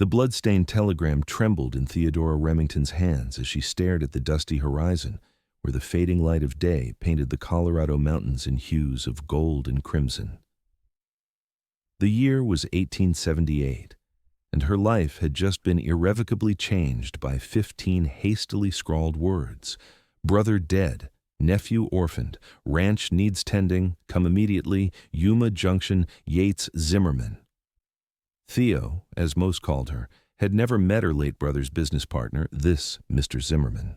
The blood-stained telegram trembled in Theodora Remington's hands as she stared at the dusty horizon, where the fading light of day painted the Colorado mountains in hues of gold and crimson. The year was 1878, and her life had just been irrevocably changed by 15 hastily scrawled words: brother dead, nephew orphaned, ranch needs tending, come immediately, Yuma Junction, Yates Zimmerman. Theo, as most called her, had never met her late brother's business partner, this Mr. Zimmerman,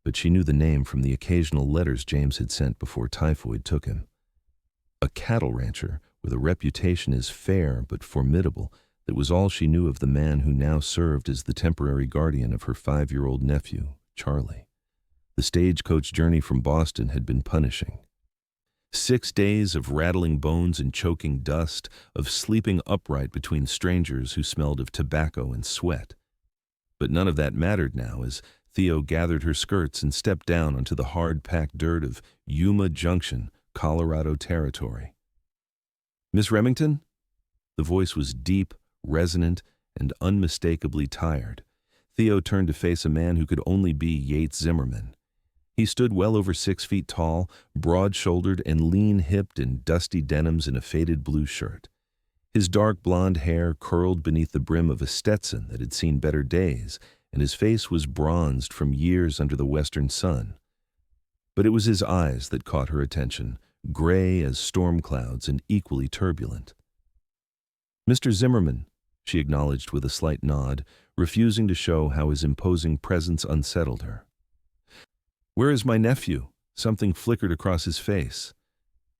but she knew the name from the occasional letters James had sent before typhoid took him. A cattle rancher with a reputation as fair but formidable, that was all she knew of the man who now served as the temporary guardian of her 5-year-old nephew, Charlie. The stagecoach journey from Boston had been punishing. 6 days of rattling bones and choking dust, of sleeping upright between strangers who smelled of tobacco and sweat. But none of that mattered now as Theo gathered her skirts and stepped down onto the hard-packed dirt of Yuma Junction, Colorado territory. "Miss Remington?" The voice was deep, resonant, and unmistakably tired. Theo turned to face a man who could only be Yates Zimmerman. He stood well over 6 feet tall, broad-shouldered and lean-hipped in dusty denims and a faded blue shirt. His dark blonde hair curled beneath the brim of a Stetson that had seen better days, and his face was bronzed from years under the western sun. But it was his eyes that caught her attention, gray as storm clouds and equally turbulent. "Mr. Zimmerman," she acknowledged with a slight nod, refusing to show how his imposing presence unsettled her. "Where is my nephew?" Something flickered across his face.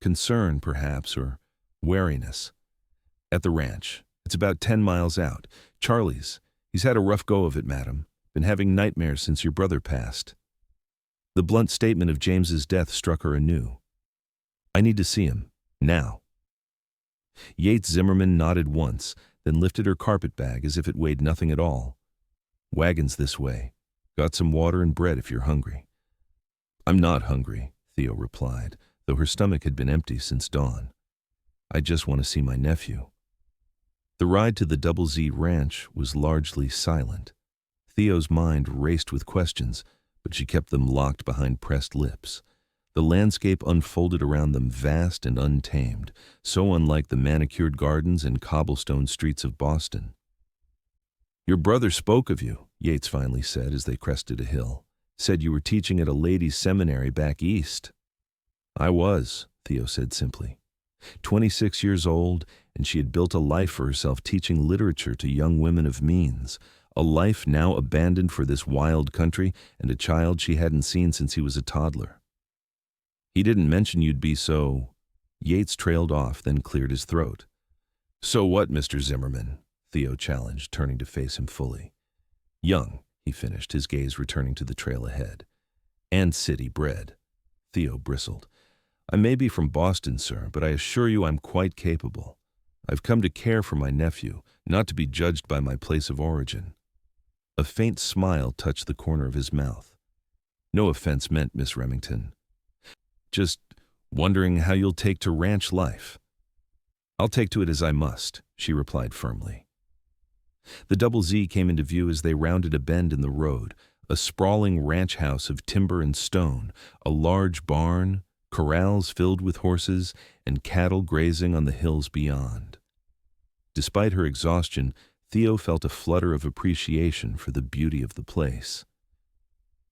Concern, perhaps, or wariness. "At the ranch. It's about 10 miles out. Charlie's. He's had a rough go of it, madam. Been having nightmares since your brother passed." The blunt statement of James's death struck her anew. "I need to see him. Now." Yates Zimmerman nodded once, then lifted her carpet bag as if it weighed nothing at all. "Wagon's this way. Got some water and bread if you're hungry." "I'm not hungry," Theo replied, though her stomach had been empty since dawn. "I just want to see my nephew." The ride to the Double Z Ranch was largely silent. Theo's mind raced with questions, but she kept them locked behind pressed lips. The landscape unfolded around them vast and untamed, so unlike the manicured gardens and cobblestone streets of Boston. "Your brother spoke of you," Yates finally said as they crested a hill. "Said you were teaching at a ladies' seminary back east." "I was," Theo said simply. 26 years old, and she had built a life for herself teaching literature to young women of means, a life now abandoned for this wild country and a child she hadn't seen since he was a toddler. "He didn't mention you'd be so—" Yates trailed off, then cleared his throat. "So what, Mr. Zimmerman?" Theo challenged, turning to face him fully. "Young," he finished, his gaze returning to the trail ahead. "And city-bred." Theo bristled. "I may be from Boston, sir, but I assure you I'm quite capable. I've come to care for my nephew, not to be judged by my place of origin." A faint smile touched the corner of his mouth. "No offense meant, Miss Remington. Just wondering how you'll take to ranch life." "I'll take to it as I must," she replied firmly. The Double Z came into view as they rounded a bend in the road, a sprawling ranch house of timber and stone, a large barn, corrals filled with horses, and cattle grazing on the hills beyond. Despite her exhaustion, Theo felt a flutter of appreciation for the beauty of the place.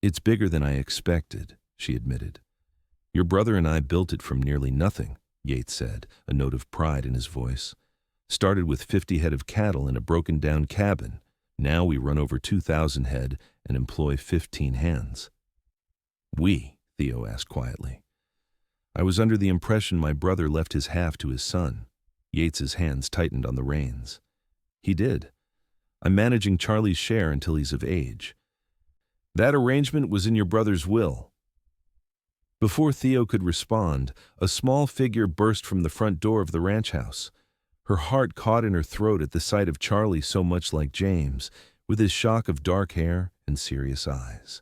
"It's bigger than I expected," she admitted. "Your brother and I built it from nearly nothing," Yates said, a note of pride in his voice. "Started with 50 head of cattle in a broken-down cabin. Now we run over 2,000 head and employ 15 hands." "We?" Theo asked quietly. "I was under the impression my brother left his half to his son." Yates's hands tightened on the reins. "He did. I'm managing Charlie's share until he's of age." "That arrangement was in your brother's will." Before Theo could respond, a small figure burst from the front door of the ranch house. Her heart caught in her throat at the sight of Charlie so much like James, with his shock of dark hair and serious eyes.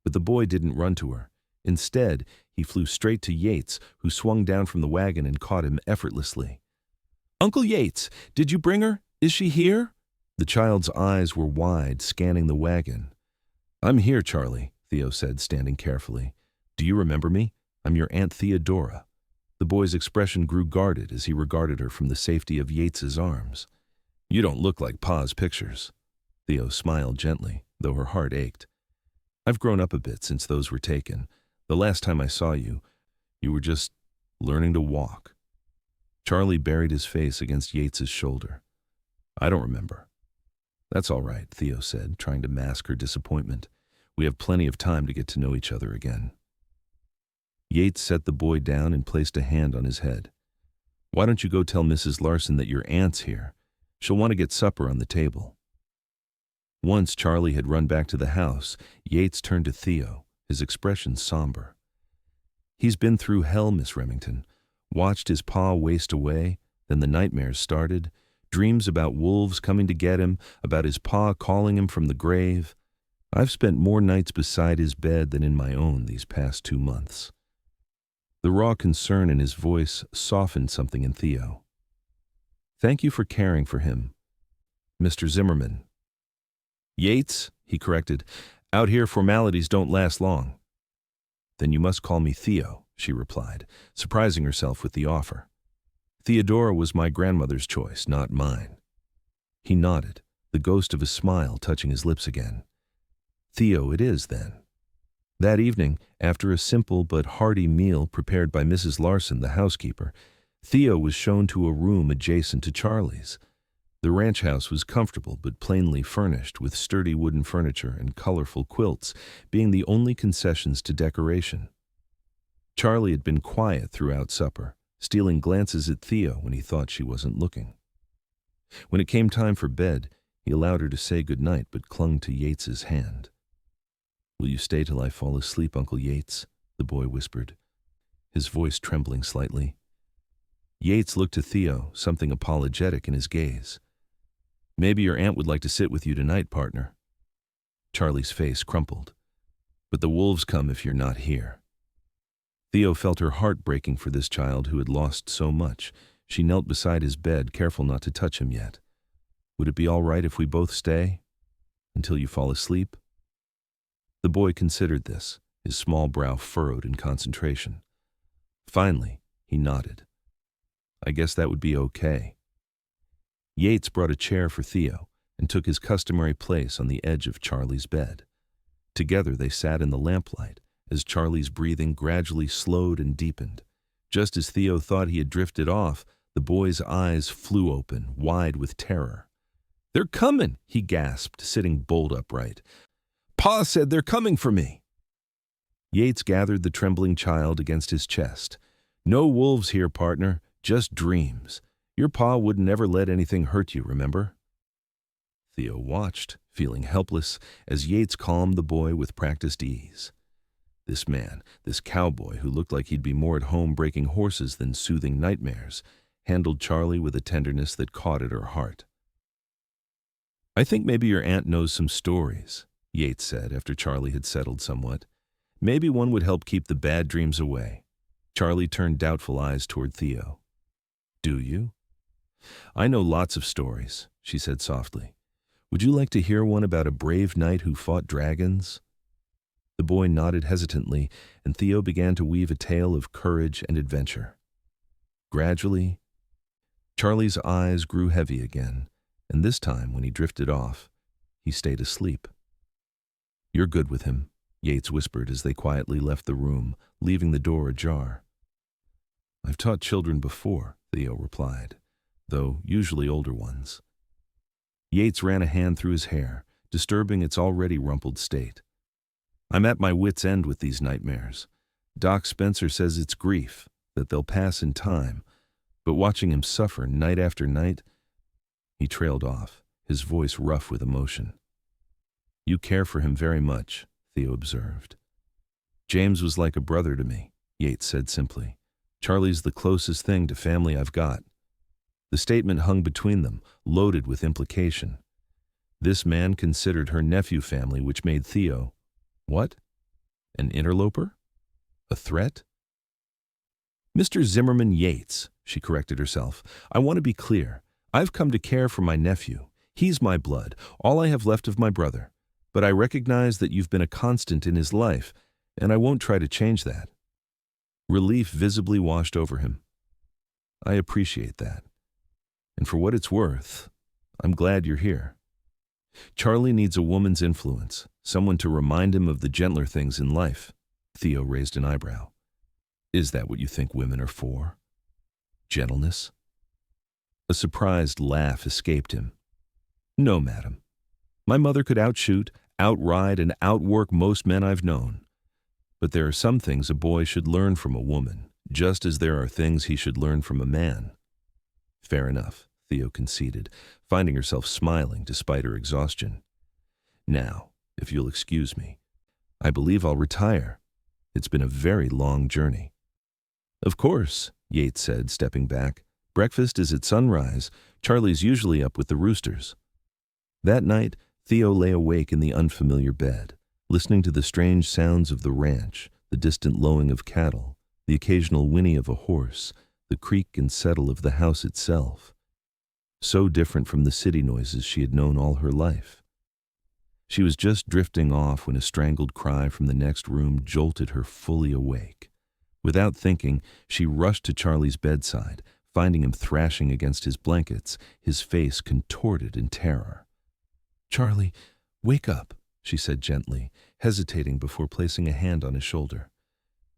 But the boy didn't run to her. Instead, he flew straight to Yates, who swung down from the wagon and caught him effortlessly. "Uncle Yates, did you bring her? Is she here?" The child's eyes were wide, scanning the wagon. "I'm here, Charlie," Theo said, standing carefully. "Do you remember me? I'm your Aunt Theodora." The boy's expression grew guarded as he regarded her from the safety of Yates's arms. "You don't look like Pa's pictures." Theo smiled gently, though her heart ached. "I've grown up a bit since those were taken. The last time I saw you, you were just learning to walk." Charlie buried his face against Yates's shoulder. "I don't remember." "That's all right," Theo said, trying to mask her disappointment. "We have plenty of time to get to know each other again." Yates set the boy down and placed a hand on his head. "Why don't you go tell Mrs. Larson that your aunt's here? She'll want to get supper on the table." Once Charlie had run back to the house, Yates turned to Theo, his expression somber. "He's been through hell, Miss Remington. Watched his pa waste away, then the nightmares started. Dreams about wolves coming to get him, about his pa calling him from the grave. I've spent more nights beside his bed than in my own these past 2 months." The raw concern in his voice softened something in Theo. "Thank you for caring for him, Mr. Zimmerman." "Yates," he corrected. "Out here formalities don't last long." "Then you must call me Theo," she replied, surprising herself with the offer. "Theodora was my grandmother's choice, not mine." He nodded, the ghost of a smile touching his lips again. "Theo it is, then." That evening, after a simple but hearty meal prepared by Mrs. Larson, the housekeeper, Theo was shown to a room adjacent to Charlie's. The ranch house was comfortable but plainly furnished, with sturdy wooden furniture and colorful quilts being the only concessions to decoration. Charlie had been quiet throughout supper, stealing glances at Theo when he thought she wasn't looking. When it came time for bed, he allowed her to say goodnight but clung to Yates's hand. "Will you stay till I fall asleep, Uncle Yates?" the boy whispered, his voice trembling slightly. Yates looked to Theo, something apologetic in his gaze. "Maybe your aunt would like to sit with you tonight, partner." Charlie's face crumpled. "But the wolves come if you're not here." Theo felt her heart breaking for this child who had lost so much. She knelt beside his bed, careful not to touch him yet. "Would it be all right if we both stay? Until you fall asleep?" The boy considered this, his small brow furrowed in concentration. Finally, he nodded. "I guess that would be okay." Yates brought a chair for Theo and took his customary place on the edge of Charlie's bed. Together they sat in the lamplight as Charlie's breathing gradually slowed and deepened. Just as Theo thought he had drifted off, the boy's eyes flew open, wide with terror. "They're coming," he gasped, sitting bolt upright. "Pa said they're coming for me." Yates gathered the trembling child against his chest. "No wolves here, partner, just dreams. Your pa wouldn't ever let anything hurt you, remember?" Theo watched, feeling helpless, as Yates calmed the boy with practiced ease. This man, this cowboy who looked like he'd be more at home breaking horses than soothing nightmares, handled Charlie with a tenderness that caught at her heart. "I think maybe your aunt knows some stories," Yates said after Charlie had settled somewhat. "Maybe one would help keep the bad dreams away." Charlie turned doubtful eyes toward Theo. "Do you?" "I know lots of stories," she said softly. "Would you like to hear one about a brave knight who fought dragons?" The boy nodded hesitantly, and Theo began to weave a tale of courage and adventure. Gradually, Charlie's eyes grew heavy again, and this time, when he drifted off, he stayed asleep. "You're good with him," Yates whispered as they quietly left the room, leaving the door ajar. "I've taught children before," Theo replied, "though usually older ones." Yates ran a hand through his hair, disturbing its already rumpled state. "I'm at my wit's end with these nightmares. Doc Spencer says it's grief, that they'll pass in time, but watching him suffer night after night—" He trailed off, his voice rough with emotion. "You care for him very much," Theo observed. "James was like a brother to me," Yates said simply. "Charlie's the closest thing to family I've got." The statement hung between them, loaded with implication. This man considered her nephew family, which made Theo— what? An interloper? A threat? "Mr. Zimmerman Yates," she corrected herself. "I want to be clear. I've come to care for my nephew. He's my blood, all I have left of my brother. But I recognize that you've been a constant in his life, and I won't try to change that." Relief visibly washed over him. "I appreciate that. And for what it's worth, I'm glad you're here. Charlie needs a woman's influence, someone to remind him of the gentler things in life." Theo raised an eyebrow. "Is that what you think women are for? Gentleness?" A surprised laugh escaped him. "No, madam. My mother could outshoot, outride, and outwork most men I've known. But there are some things a boy should learn from a woman, just as there are things he should learn from a man." "Fair enough," Theo conceded, finding herself smiling despite her exhaustion. "Now, if you'll excuse me, I believe I'll retire. It's been a very long journey." "Of course," Yates said, stepping back. "Breakfast is at sunrise. Charlie's usually up with the roosters." That night, Theo lay awake in the unfamiliar bed, listening to the strange sounds of the ranch, the distant lowing of cattle, the occasional whinny of a horse, the creak and settle of the house itself. So different from the city noises she had known all her life. She was just drifting off when a strangled cry from the next room jolted her fully awake. Without thinking, she rushed to Charlie's bedside, finding him thrashing against his blankets, his face contorted in terror. "Charlie, wake up," she said gently, hesitating before placing a hand on his shoulder.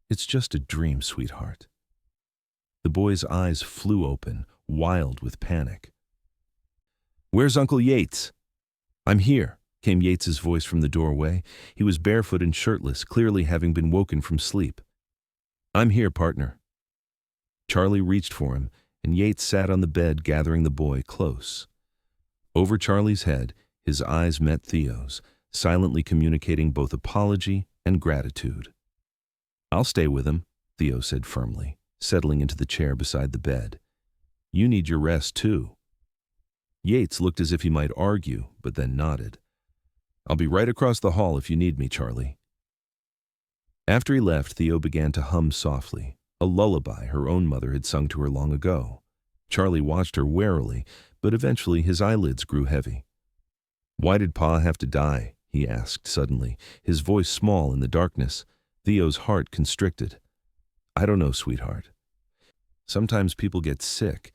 "It's just a dream, sweetheart." The boy's eyes flew open, wild with panic. "Where's Uncle Yates?" "I'm here," came Yates's voice from the doorway. He was barefoot and shirtless, clearly having been woken from sleep. "I'm here, partner." Charlie reached for him, and Yates sat on the bed gathering the boy close. Over Charlie's head, his eyes met Theo's, silently communicating both apology and gratitude. "I'll stay with him," Theo said firmly, settling into the chair beside the bed. "You need your rest, too." Yates looked as if he might argue, but then nodded. "I'll be right across the hall if you need me, Charlie." After he left, Theo began to hum softly, a lullaby her own mother had sung to her long ago. Charlie watched her warily, but eventually his eyelids grew heavy. "Why did Pa have to die?" he asked suddenly, his voice small in the darkness. Theo's heart constricted. "I don't know, sweetheart. Sometimes people get sick,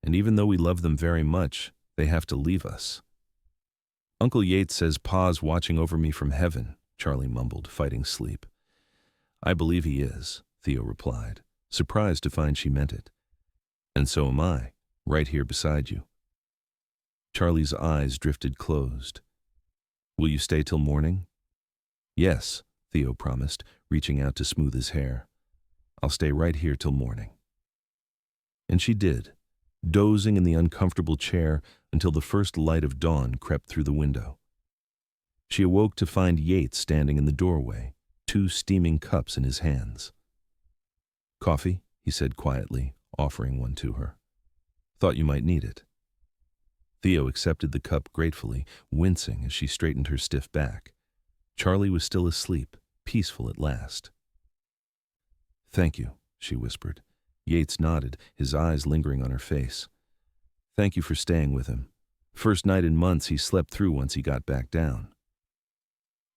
and even though we love them very much, they have to leave us." "Uncle Yates says Pa's watching over me from heaven," Charlie mumbled, fighting sleep. "I believe he is," Theo replied, surprised to find she meant it. "And so am I, right here beside you." Charlie's eyes drifted closed. "Will you stay till morning?" "Yes," Theo promised, reaching out to smooth his hair. "I'll stay right here till morning." And she did, dozing in the uncomfortable chair until the first light of dawn crept through the window. She awoke to find Yates standing in the doorway, 2 steaming cups in his hands. "Coffee?" he said quietly, offering one to her. "Thought you might need it." Theo accepted the cup gratefully, wincing as she straightened her stiff back. Charlie was still asleep, peaceful at last. "Thank you," she whispered. Yates nodded, his eyes lingering on her face. "Thank you for staying with him. First night in months he slept through once he got back down."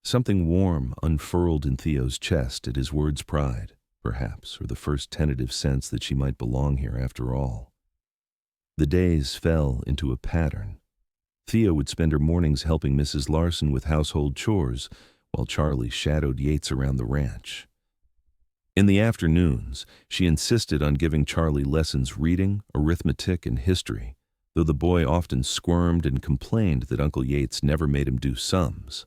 Something warm unfurled in Theo's chest at his word's pride, perhaps, or the first tentative sense that she might belong here after all. The days fell into a pattern. Theo would spend her mornings helping Mrs. Larson with household chores, while Charlie shadowed Yates around the ranch. In the afternoons, she insisted on giving Charlie lessons reading, arithmetic, and history, though the boy often squirmed and complained that Uncle Yates never made him do sums.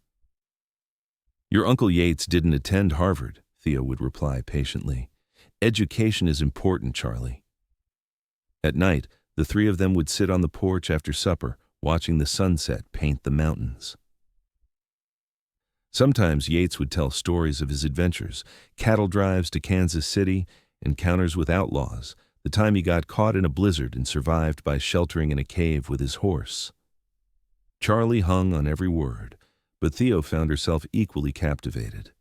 "Your Uncle Yates didn't attend Harvard," Theo would reply patiently. "Education is important, Charlie." At night, the 3 of them would sit on the porch after supper, watching the sunset paint the mountains. Sometimes Yates would tell stories of his adventures, cattle drives to Kansas City, encounters with outlaws, the time he got caught in a blizzard and survived by sheltering in a cave with his horse. Charlie hung on every word, but Theo found herself equally captivated.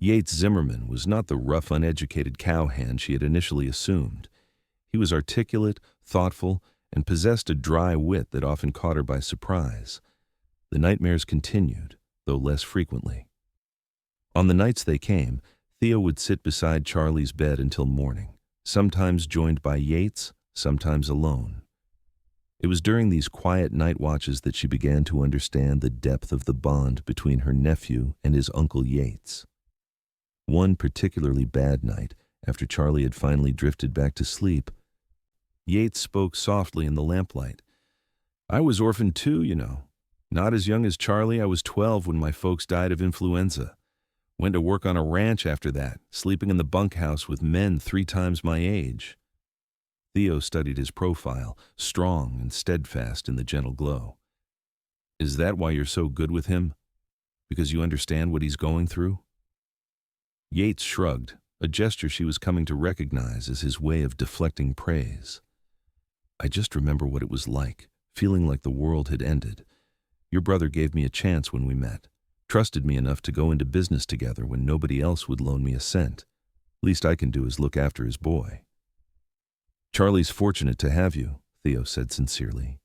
Yates Zimmerman was not the rough, uneducated cowhand she had initially assumed. He was articulate, thoughtful, and possessed a dry wit that often caught her by surprise. The nightmares continued, though less frequently. On the nights they came, Theo would sit beside Charlie's bed until morning, sometimes joined by Yates, sometimes alone. It was during these quiet night watches that she began to understand the depth of the bond between her nephew and his uncle Yates. One particularly bad night, after Charlie had finally drifted back to sleep, Yates spoke softly in the lamplight. "I was orphaned too, you know. Not as young as Charlie, I was 12 when my folks died of influenza. Went to work on a ranch after that, sleeping in the bunkhouse with men 3 times my age." Theo studied his profile, strong and steadfast in the gentle glow. "Is that why you're so good with him? Because you understand what he's going through?" Yates shrugged, a gesture she was coming to recognize as his way of deflecting praise. "I just remember what it was like, feeling like the world had ended. Your brother gave me a chance when we met, trusted me enough to go into business together when nobody else would loan me a cent. Least I can do is look after his boy." "Charlie's fortunate to have you," Theo said sincerely.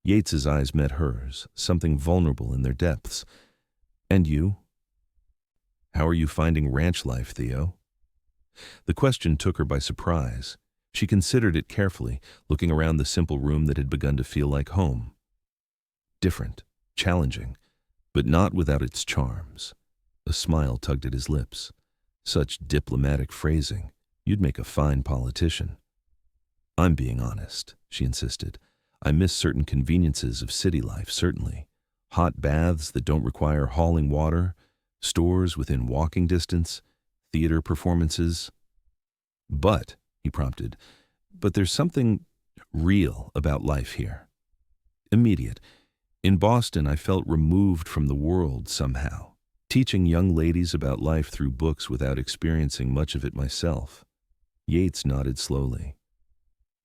Yates's eyes met hers, something vulnerable in their depths. "And you? How are you finding ranch life, Theo?" The question took her by surprise. She considered it carefully, looking around the simple room that had begun to feel like home. Different, challenging, but not without its charms. A smile tugged at his lips. Such diplomatic phrasing. You'd make a fine politician. "I'm being honest," she insisted. "I miss certain conveniences of city life, certainly. Hot baths that don't require hauling water, stores within walking distance, theater performances." "But," he prompted, "but there's something real about life here. Immediate. In Boston, I felt removed from the world somehow, teaching young ladies about life through books without experiencing much of it myself." Yates nodded slowly.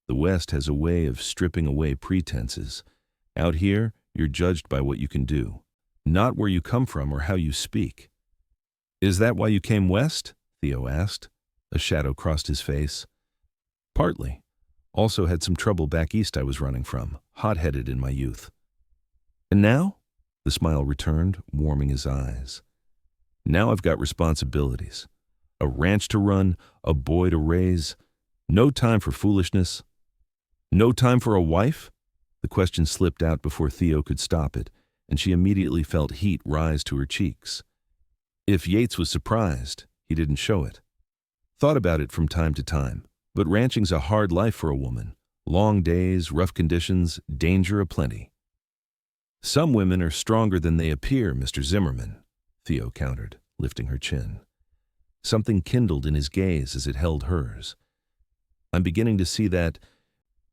"The West has a way of stripping away pretenses. Out here, you're judged by what you can do, not where you come from or how you speak." "Is that why you came west?" Theo asked. A shadow crossed his face. "Partly. Also had some trouble back east I was running from, hot-headed in my youth." "And now?" The smile returned, warming his eyes. "Now I've got responsibilities. A ranch to run, a boy to raise. No time for foolishness." "No time for a wife?" The question slipped out before Theo could stop it, and she immediately felt heat rise to her cheeks. If Yates was surprised, he didn't show it. "Thought about it from time to time, but ranching's a hard life for a woman. Long days, rough conditions, danger aplenty." "Some women are stronger than they appear, Mr. Zimmerman," Theo countered, lifting her chin. Something kindled in his gaze as it held hers. "I'm beginning to see that,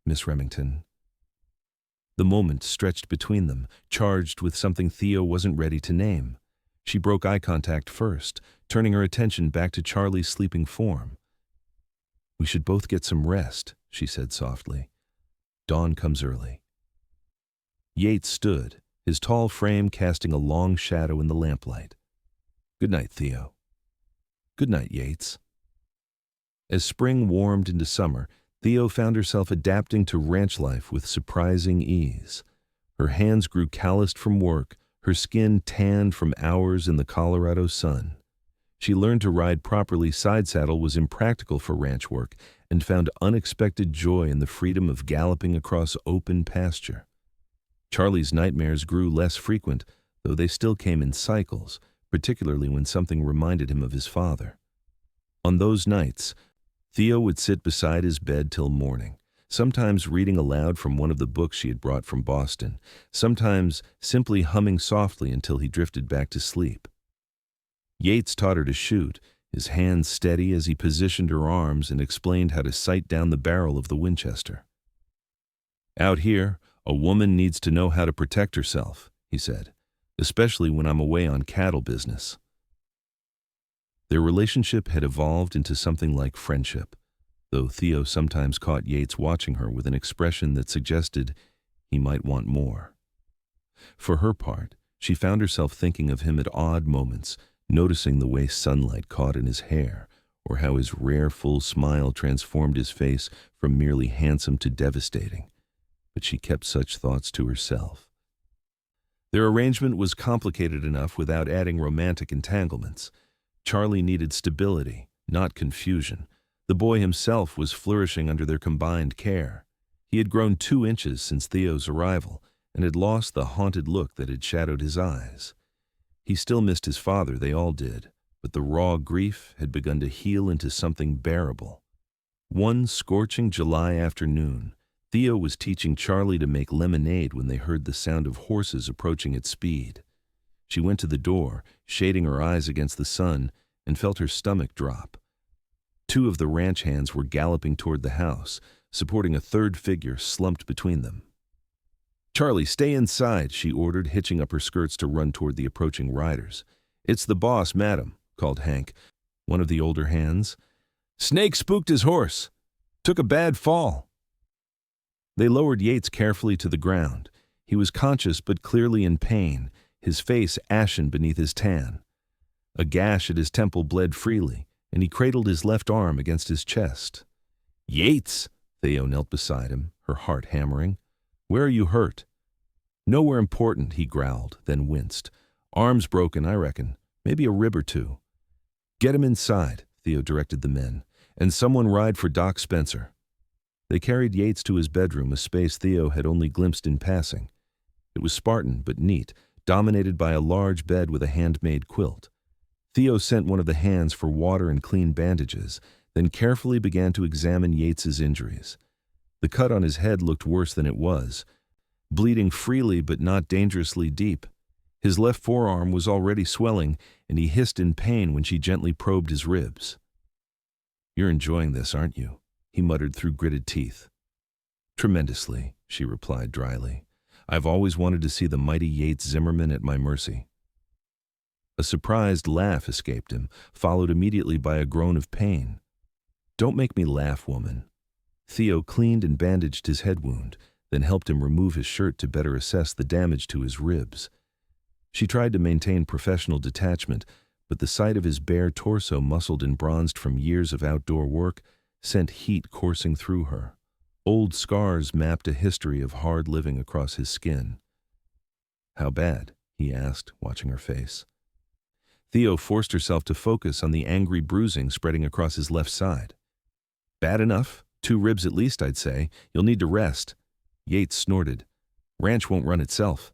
Miss Remington." The moment stretched between them, charged with something Theo wasn't ready to name. She broke eye contact first, turning her attention back to Charlie's sleeping form. "We should both get some rest," she said softly. "Dawn comes early." Yates stood, his tall frame casting a long shadow in the lamplight. "Good night, Theo." "Good night, Yates." As spring warmed into summer, Theo found herself adapting to ranch life with surprising ease. Her hands grew calloused from work, her skin tanned from hours in the Colorado sun. She learned to ride properly. Side saddle was impractical for ranch work, and found unexpected joy in the freedom of galloping across open pasture. Charlie's nightmares grew less frequent, though they still came in cycles, particularly when something reminded him of his father. On those nights, Theo would sit beside his bed till morning, sometimes reading aloud from one of the books she had brought from Boston, sometimes simply humming softly until he drifted back to sleep. Yates taught her to shoot, his hands steady as he positioned her arms and explained how to sight down the barrel of the Winchester. "Out here, a woman needs to know how to protect herself," he said, "especially when I'm away on cattle business." Their relationship had evolved into something like friendship, though Theo sometimes caught Yates watching her with an expression that suggested he might want more. For her part, she found herself thinking of him at odd moments, noticing the way sunlight caught in his hair, or how his rare full smile transformed his face from merely handsome to devastating. but she kept such thoughts to herself. Their arrangement was complicated enough without adding romantic entanglements. Charlie needed stability, not confusion. The boy himself was flourishing under their combined care. He had grown 2 inches since Theo's arrival and had lost the haunted look that had shadowed his eyes. He still missed his father, they all did, but the raw grief had begun to heal into something bearable. One scorching July afternoon, Theo was teaching Charlie to make lemonade when they heard the sound of horses approaching at speed. She went to the door, shading her eyes against the sun, and felt her stomach drop. 2 of the ranch hands were galloping toward the house, supporting a third figure slumped between them. "Charlie, stay inside," she ordered, hitching up her skirts to run toward the approaching riders. "It's the boss, madam," called Hank, one of the older hands. "Snake spooked his horse. Took a bad fall." They lowered Yates carefully to the ground. He was conscious but clearly in pain, his face ashen beneath his tan. A gash at his temple bled freely, and he cradled his left arm against his chest. "Yates!" Theo knelt beside him, her heart hammering. "Where are you hurt?" "Nowhere important," he growled, then winced. "Arm's broken, I reckon. Maybe a rib or 2. "Get him inside," Theo directed the men, "and someone ride for Doc Spencer." They carried Yates to his bedroom, a space Theo had only glimpsed in passing. It was Spartan but neat, dominated by a large bed with a handmade quilt. Theo sent one of the hands for water and clean bandages, then carefully began to examine Yates's injuries. The cut on his head looked worse than it was, bleeding freely but not dangerously deep. His left forearm was already swelling, and he hissed in pain when she gently probed his ribs. "You're enjoying this, aren't you?" he muttered through gritted teeth. "Tremendously," she replied dryly. "I've always wanted to see the mighty Yates Zimmerman at my mercy." A surprised laugh escaped him, followed immediately by a groan of pain. "Don't make me laugh, woman." Theo cleaned and bandaged his head wound, then helped him remove his shirt to better assess the damage to his ribs. She tried to maintain professional detachment, but the sight of his bare torso, muscled and bronzed from years of outdoor work, sent heat coursing through her. Old scars mapped a history of hard living across his skin. "How bad?" he asked, watching her face. Theo forced herself to focus on the angry bruising spreading across his left side. "Bad enough. 2 ribs at least, I'd say. You'll need to rest." Yates snorted. "Ranch won't run itself."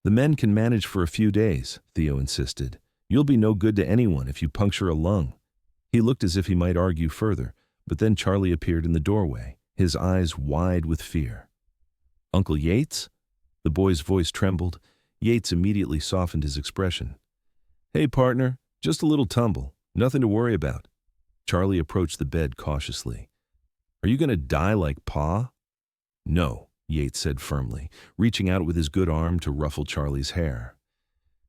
"The men can manage for a few days," Theo insisted. "You'll be no good to anyone if you puncture a lung." He looked as if he might argue further, but then Charlie appeared in the doorway, his eyes wide with fear. "Uncle Yates?" The boy's voice trembled. Yates immediately softened his expression. "Hey, partner, just a little tumble. Nothing to worry about." Charlie approached the bed cautiously. "Are you going to die like Pa?" "No," Yates said firmly, reaching out with his good arm to ruffle Charlie's hair.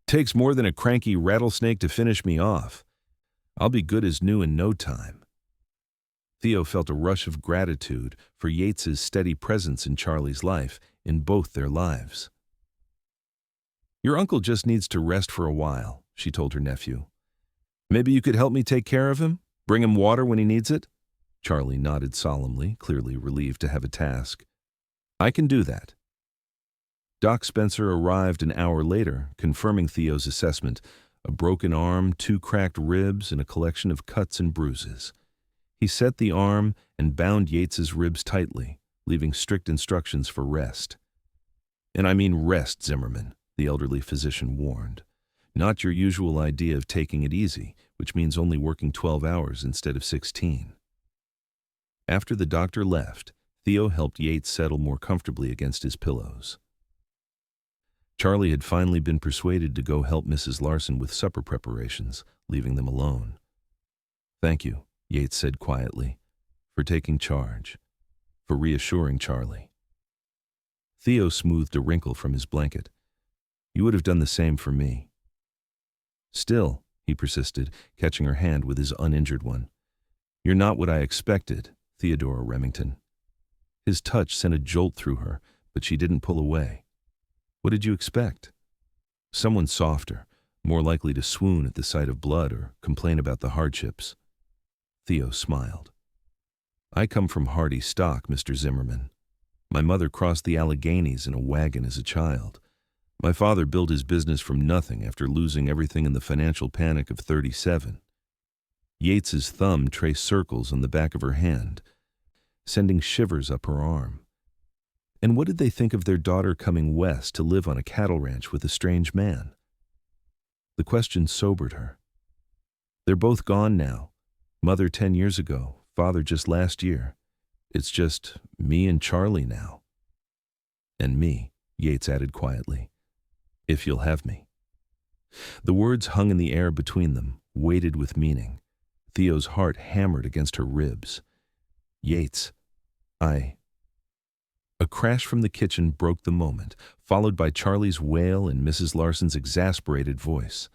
"Takes more than a cranky rattlesnake to finish me off. I'll be good as new in no time." Theo felt a rush of gratitude for Yates's steady presence in Charlie's life, in both their lives. "Your uncle just needs to rest for a while," she told her nephew. "Maybe you could help me take care of him? Bring him water when he needs it?" Charlie nodded solemnly, clearly relieved to have a task. "I can do that." Doc Spencer arrived an hour later, confirming Theo's assessment: a broken arm, 2 cracked ribs, and a collection of cuts and bruises. He set the arm and bound Yates's ribs tightly, leaving strict instructions for rest. "And I mean rest, Zimmerman," the elderly physician warned. "Not your usual idea of taking it easy, which means only working 12 hours instead of 16. After the doctor left, Theo helped Yates settle more comfortably against his pillows. Charlie had finally been persuaded to go help Mrs. Larson with supper preparations, leaving them alone. "Thank you," Yates said quietly, "for taking charge, for reassuring Charlie." Theo smoothed a wrinkle from his blanket. "You would have done the same for me." "Still," he persisted, catching her hand with his uninjured one. "You're not what I expected, Theodora Remington." His touch sent a jolt through her, but she didn't pull away. "What did you expect?" "Someone softer, more likely to swoon at the sight of blood or complain about the hardships." Theo smiled. "I come from hardy stock, Mr. Zimmerman." My mother crossed the Alleghenies in a wagon as a child. My father built his business from nothing after losing everything in the financial panic of '37. Yates's thumb traced circles on the back of her hand, sending shivers up her arm. And what did they think of their daughter coming west to live on a cattle ranch with a strange man? The question sobered her. They're both gone now. Mother 10 years ago, father just last year. It's just me and Charlie now. And me, Yates added quietly, if you'll have me. The words hung in the air between them, weighted with meaning. Theo's heart hammered against her ribs. Yates, A crash from the kitchen broke the moment, followed by Charlie's wail and Mrs. Larson's exasperated voice.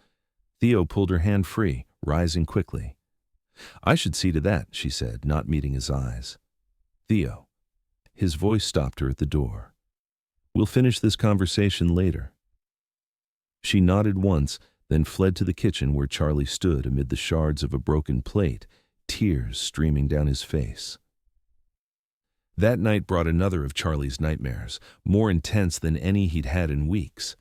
Theo pulled her hand free, rising quickly. I should see to that, she said, not meeting his eyes. Theo. His voice stopped her at the door. We'll finish this conversation later. She nodded once, then fled to the kitchen where Charlie stood amid the shards of a broken plate, tears streaming down his face. That night brought another of Charlie's nightmares, more intense than any he'd had in weeks.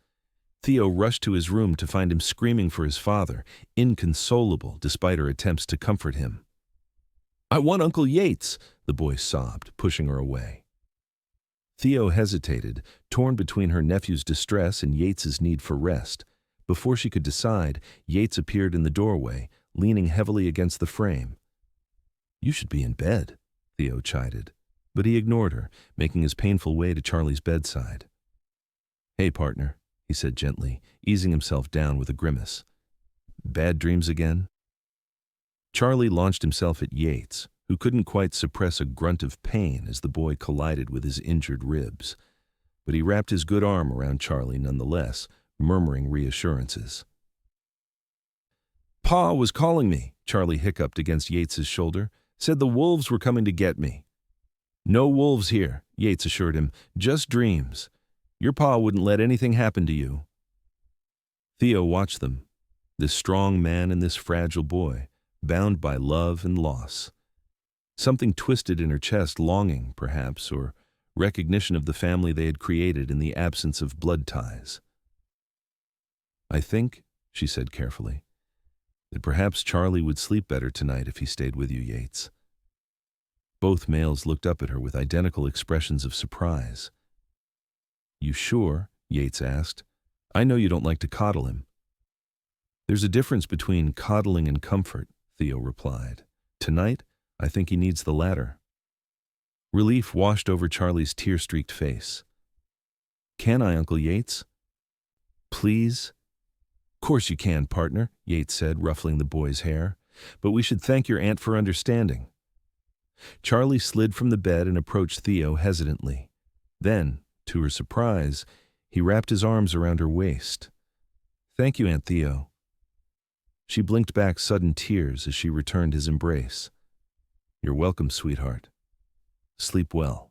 Theo rushed to his room to find him screaming for his father, inconsolable despite her attempts to comfort him. I want Uncle Yates, the boy sobbed, pushing her away. Theo hesitated, torn between her nephew's distress and Yates's need for rest. Before she could decide, Yates appeared in the doorway, leaning heavily against the frame. You should be in bed, Theo chided. But he ignored her, making his painful way to Charlie's bedside. Hey, partner, he said gently, easing himself down with a grimace. Bad dreams again? Charlie launched himself at Yates, who couldn't quite suppress a grunt of pain as the boy collided with his injured ribs. But he wrapped his good arm around Charlie nonetheless, murmuring reassurances. Pa was calling me, Charlie hiccuped against Yates's shoulder. Said the wolves were coming to get me. No wolves here, Yates assured him, just dreams. Your pa wouldn't let anything happen to you. Theo watched them, this strong man and this fragile boy, bound by love and loss. Something twisted in her chest, longing, perhaps, or recognition of the family they had created in the absence of blood ties. I think, she said carefully, that perhaps Charlie would sleep better tonight if he stayed with you, Yates. Both males looked up at her with identical expressions of surprise. You sure? Yates asked. I know you don't like to coddle him. There's a difference between coddling and comfort, Theo replied. Tonight, I think he needs the latter. Relief washed over Charlie's tear-streaked face. Can I, Uncle Yates? Please? Course you can, partner, Yates said, ruffling the boy's hair. But we should thank your aunt for understanding. Charlie slid from the bed and approached Theo hesitantly. Then, to her surprise, he wrapped his arms around her waist. Thank you, Aunt Theo. She blinked back sudden tears as she returned his embrace. You're welcome, sweetheart. Sleep well.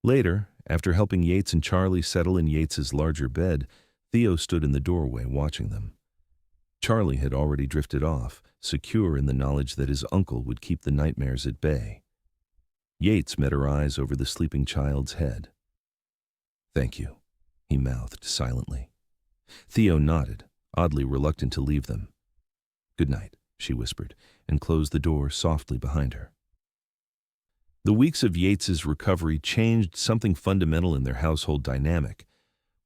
Later, after helping Yates and Charlie settle in Yates's larger bed, Theo stood in the doorway watching them. Charlie had already drifted off, secure in the knowledge that his uncle would keep the nightmares at bay. Yates met her eyes over the sleeping child's head. Thank you, he mouthed silently. Theo nodded, oddly reluctant to leave them. Good night, she whispered, and closed the door softly behind her. The weeks of Yates's recovery changed something fundamental in their household dynamic.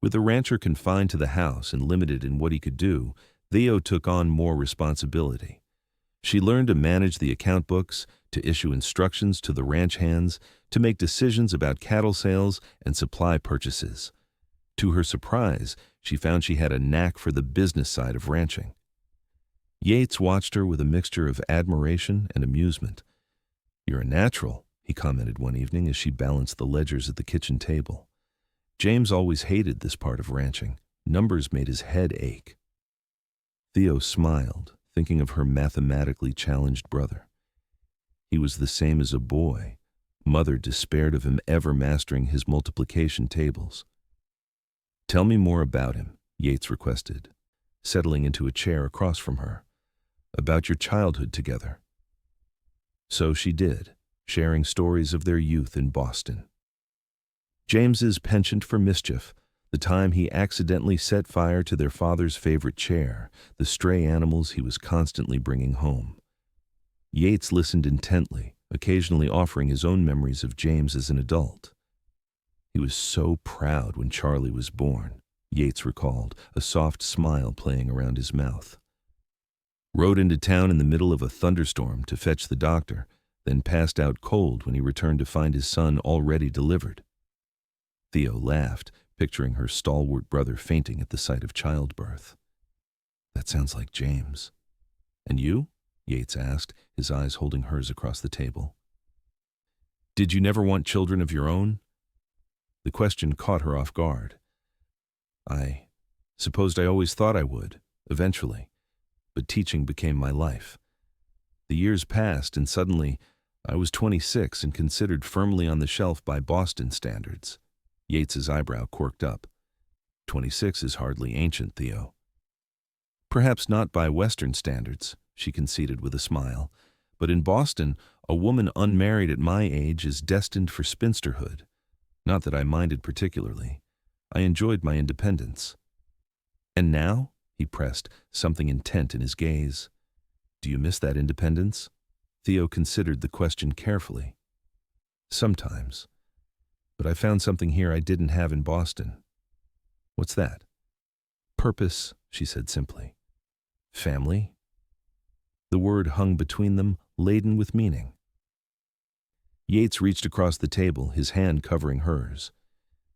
With the rancher confined to the house and limited in what he could do, Theo took on more responsibility. She learned to manage the account books, to issue instructions to the ranch hands, to make decisions about cattle sales and supply purchases. To her surprise, she found she had a knack for the business side of ranching. Yates watched her with a mixture of admiration and amusement. You're a natural, he commented one evening as she balanced the ledgers at the kitchen table. James always hated this part of ranching. Numbers made his head ache. Theo smiled, thinking of her mathematically challenged brother. He was the same as a boy. Mother despaired of him ever mastering his multiplication tables. Tell me more about him, Yates requested, settling into a chair across from her. About your childhood together. So she did, sharing stories of their youth in Boston. James's penchant for mischief, the time he accidentally set fire to their father's favorite chair, the stray animals he was constantly bringing home. Yates listened intently, occasionally offering his own memories of James as an adult. He was so proud when Charlie was born, Yates recalled, a soft smile playing around his mouth. Rode into town in the middle of a thunderstorm to fetch the doctor, then passed out cold when he returned to find his son already delivered. Theo laughed, picturing her stalwart brother fainting at the sight of childbirth. That sounds like James. And you? Yates asked, his eyes holding hers across the table. Did you never want children of your own? The question caught her off guard. I supposed I always thought I would, eventually, but teaching became my life. The years passed, and suddenly I was 26 and considered firmly on the shelf by Boston standards. Yates's eyebrow quirked up. 26 is hardly ancient, Theo. Perhaps not by Western standards, she conceded with a smile, but in Boston, a woman unmarried at my age is destined for spinsterhood. Not that I minded particularly. I enjoyed my independence. And now? He pressed, something intent in his gaze. Do you miss that independence? Theo considered the question carefully. Sometimes. But I found something here I didn't have in Boston. What's that? Purpose, she said simply. Family? The word hung between them, laden with meaning. Yates reached across the table, his hand covering hers.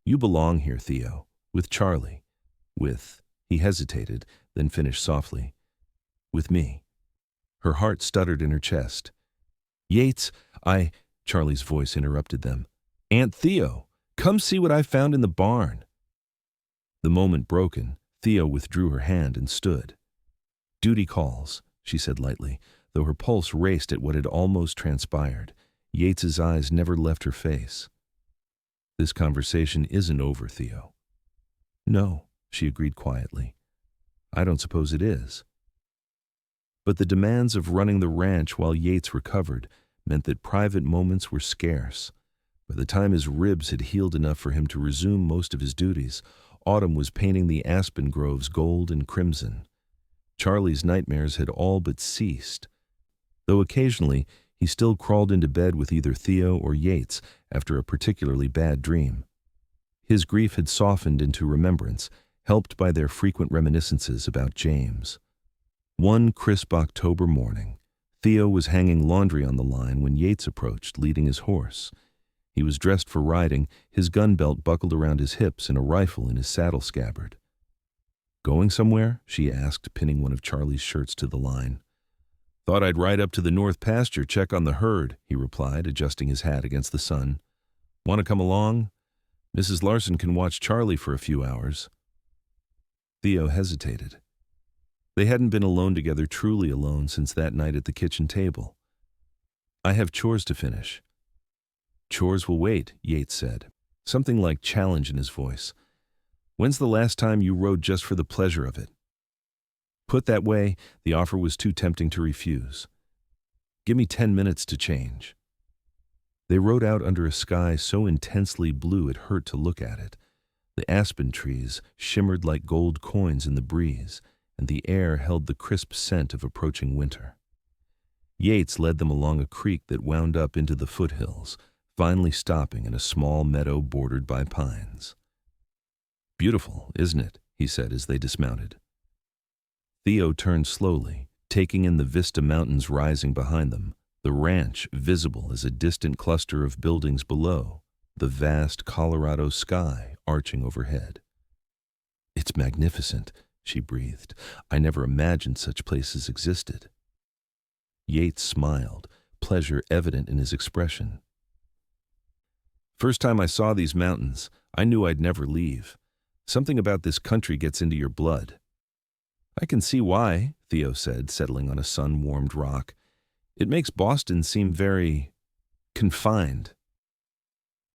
You belong here, Theo, with Charlie. He hesitated, then finished softly. With me. Her heart stuttered in her chest. Yates, Charlie's voice interrupted them. Aunt Theo, come see what I found in the barn. The moment broken, Theo withdrew her hand and stood. Duty calls, she said lightly, though her pulse raced at what had almost transpired. Yates's eyes never left her face. This conversation isn't over, Theo. No, she agreed quietly. I don't suppose it is. But the demands of running the ranch while Yates recovered meant that private moments were scarce. By the time his ribs had healed enough for him to resume most of his duties, autumn was painting the aspen groves gold and crimson. Charlie's nightmares had all but ceased, though occasionally he still crawled into bed with either Theo or Yates after a particularly bad dream. His grief had softened into remembrance, helped by their frequent reminiscences about James. One crisp October morning, Theo was hanging laundry on the line when Yates approached, leading his horse. He was dressed for riding, his gun belt buckled around his hips and a rifle in his saddle scabbard. Going somewhere? She asked, pinning one of Charlie's shirts to the line. Thought I'd ride up to the north pasture, check on the herd, he replied, adjusting his hat against the sun. Want to come along? Mrs. Larson can watch Charlie for a few hours. Theo hesitated. They hadn't been alone together, truly alone, since that night at the kitchen table. I have chores to finish. Chores will wait, Yates said, something like challenge in his voice. When's the last time you rode just for the pleasure of it? Put that way, the offer was too tempting to refuse. Give me 10 minutes to change. They rode out under a sky so intensely blue it hurt to look at it. The aspen trees shimmered like gold coins in the breeze, and the air held the crisp scent of approaching winter. Yates led them along a creek that wound up into the foothills, finally stopping in a small meadow bordered by pines. Beautiful, isn't it? He said as they dismounted. Theo turned slowly, taking in the Vista Mountains rising behind them, the ranch visible as a distant cluster of buildings below, the vast Colorado sky arching overhead. It's magnificent, she breathed. I never imagined such places existed. Yates smiled, pleasure evident in his expression. First time I saw these mountains, I knew I'd never leave. Something about this country gets into your blood. I can see why, Theo said, settling on a sun-warmed rock. It makes Boston seem very confined.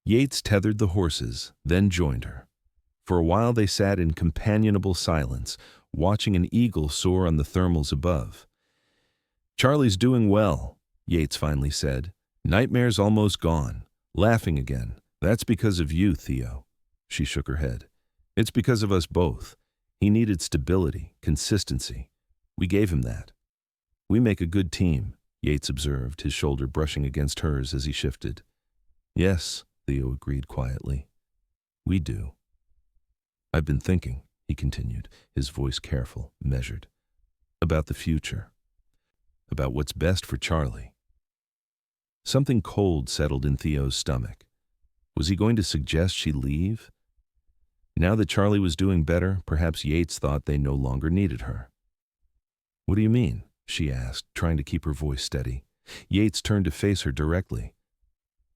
Yates tethered the horses, then joined her. For a while they sat in companionable silence, watching an eagle soar on the thermals above. Charlie's doing well, Yates finally said. Nightmares almost gone, laughing again, That's because of you, Theo. She shook her head. It's because of us both. He needed stability, consistency. We gave him that. We make a good team, Yates observed, his shoulder brushing against hers as he shifted. Yes, Theo agreed quietly. We do. I've been thinking, he continued, his voice careful, measured, about the future, about what's best for Charlie. Something cold settled in Theo's stomach. Was he going to suggest she leave? Now that Charlie was doing better, perhaps Yates thought they no longer needed her. What do you mean? She asked, trying to keep her voice steady. Yates turned to face her directly.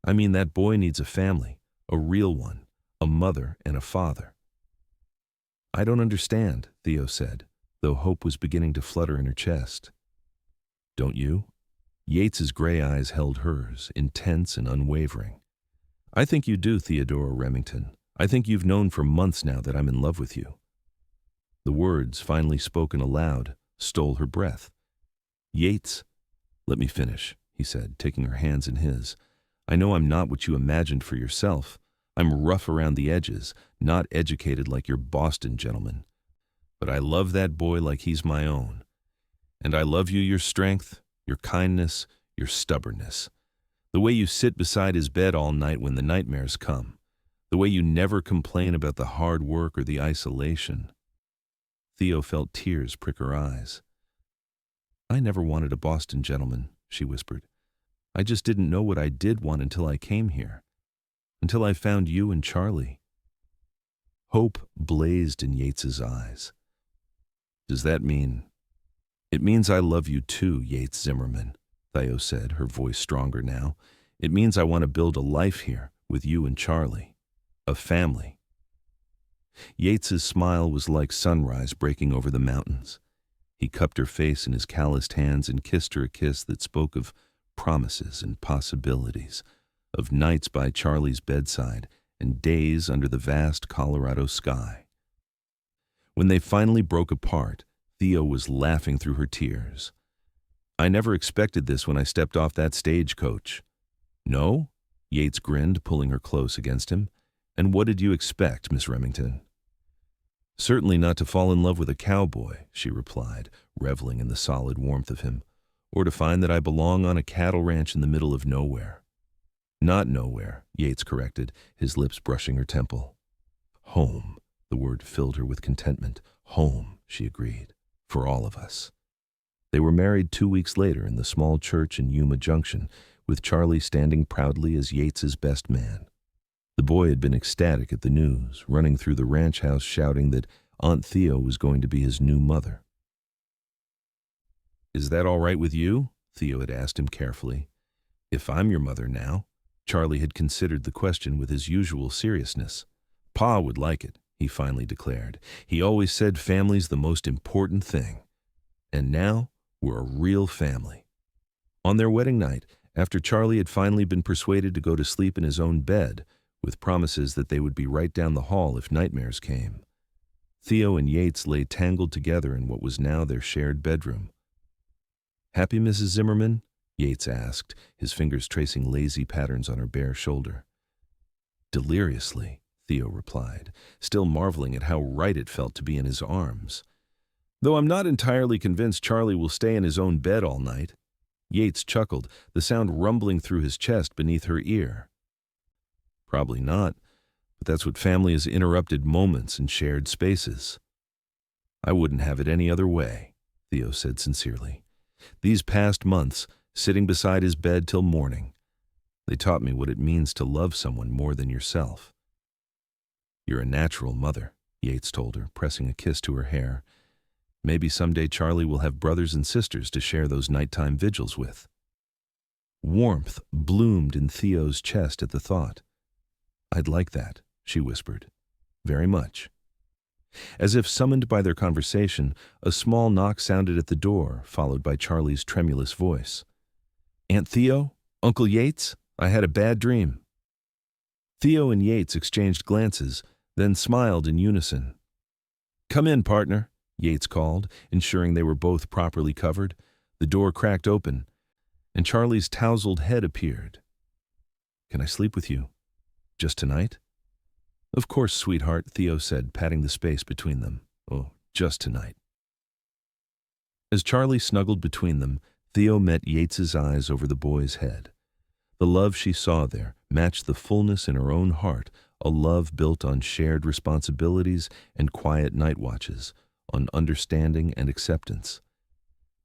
I mean, that boy needs a family, a real one, a mother and a father. I don't understand, Theo said, though hope was beginning to flutter in her chest. Don't you? Yates's gray eyes held hers, intense and unwavering. I think you do, Theodora Remington. I think you've known for months now that I'm in love with you. The words, finally spoken aloud, stole her breath. Yates, let me finish, he said, taking her hands in his. I know I'm not what you imagined for yourself. I'm rough around the edges, not educated like your Boston gentleman. But I love that boy like he's my own. And I love you, your strength, your kindness, your stubbornness. The way you sit beside his bed all night when the nightmares come. The way you never complain about the hard work or the isolation. Theo felt tears prick her eyes. I never wanted a Boston gentleman, she whispered. I just didn't know what I did want until I came here. Until I found you and Charlie. Hope blazed in Yates's eyes. Does that mean? It means I love you too, Yates Zimmerman, Theo said, her voice stronger now. It means I want to build a life here with you and Charlie. A family. Yates's smile was like sunrise breaking over the mountains. He cupped her face in his calloused hands and kissed her a kiss that spoke of promises and possibilities, of nights by Charlie's bedside and days under the vast Colorado sky. When they finally broke apart, Theo was laughing through her tears. I never expected this when I stepped off that stagecoach. No? Yates grinned, pulling her close against him. And what did you expect, Miss Remington? Certainly not to fall in love with a cowboy, she replied, reveling in the solid warmth of him, or to find that I belong on a cattle ranch in the middle of nowhere. Not nowhere, Yates corrected, his lips brushing her temple. Home, the word filled her with contentment. Home, she agreed, for all of us. They were married 2 weeks later in the small church in Yuma Junction, with Charlie standing proudly as Yates's best man. The boy had been ecstatic at the news, running through the ranch house shouting that Aunt Theo was going to be his new mother. Is that all right with you? Theo had asked him carefully. If I'm your mother now? Charlie had considered the question with his usual seriousness. Pa would like it, he finally declared. He always said family's the most important thing. And now we're a real family. On their wedding night, after Charlie had finally been persuaded to go to sleep in his own bed, with promises that they would be right down the hall if nightmares came, Theo and Yates lay tangled together in what was now their shared bedroom. Happy, Mrs. Zimmerman? Yates asked, his fingers tracing lazy patterns on her bare shoulder. Deliriously, Theo replied, still marveling at how right it felt to be in his arms. Though I'm not entirely convinced Charlie will stay in his own bed all night. Yates chuckled, the sound rumbling through his chest beneath her ear. Probably not, but that's what family is, interrupted moments and shared spaces. I wouldn't have it any other way, Theo said sincerely. These past months, sitting beside his bed till morning, they taught me what it means to love someone more than yourself. You're a natural mother, Yates told her, pressing a kiss to her hair. Maybe someday Charlie will have brothers and sisters to share those nighttime vigils with. Warmth bloomed in Theo's chest at the thought. I'd like that, she whispered. Very much. As if summoned by their conversation, a small knock sounded at the door, followed by Charlie's tremulous voice. Aunt Theo? Uncle Yates? I had a bad dream. Theo and Yates exchanged glances, then smiled in unison. Come in, partner, Yates called, ensuring they were both properly covered. The door cracked open, and Charlie's tousled head appeared. Can I sleep with you? Just tonight? Of course, sweetheart, Theo said, patting the space between them. Oh, just tonight. As Charlie snuggled between them, Theo met Yates's eyes over the boy's head. The love she saw there matched the fullness in her own heart, a love built on shared responsibilities and quiet night watches, on understanding and acceptance.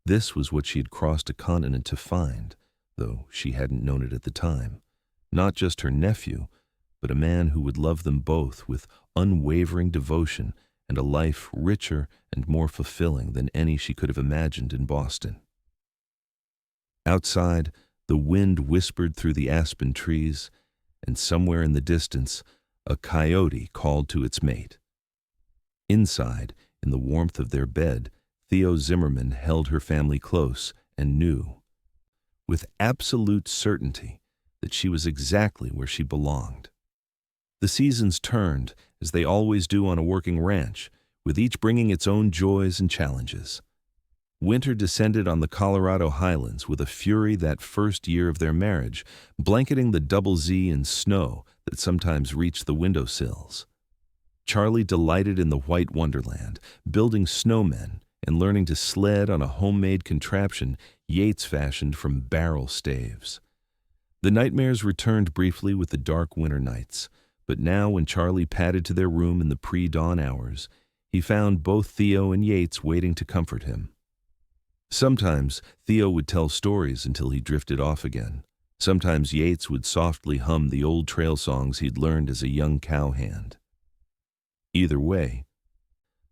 This was what she had crossed a continent to find, though she hadn't known it at the time. Not just her nephew, but a man who would love them both with unwavering devotion and a life richer and more fulfilling than any she could have imagined in Boston. Outside, the wind whispered through the aspen trees, and somewhere in the distance, a coyote called to its mate. Inside, in the warmth of their bed, Theo Zimmerman held her family close and knew, with absolute certainty, that she was exactly where she belonged. The seasons turned, as they always do on a working ranch, with each bringing its own joys and challenges. Winter descended on the Colorado highlands with a fury that first year of their marriage, blanketing the double Z in snow that sometimes reached the windowsills. Charlie delighted in the white wonderland, building snowmen and learning to sled on a homemade contraption Yates fashioned from barrel staves. The nightmares returned briefly with the dark winter nights, but now when Charlie padded to their room in the pre-dawn hours, he found both Theo and Yates waiting to comfort him. Sometimes Theo would tell stories until he drifted off again. Sometimes Yates would softly hum the old trail songs he'd learned as a young cowhand. Either way,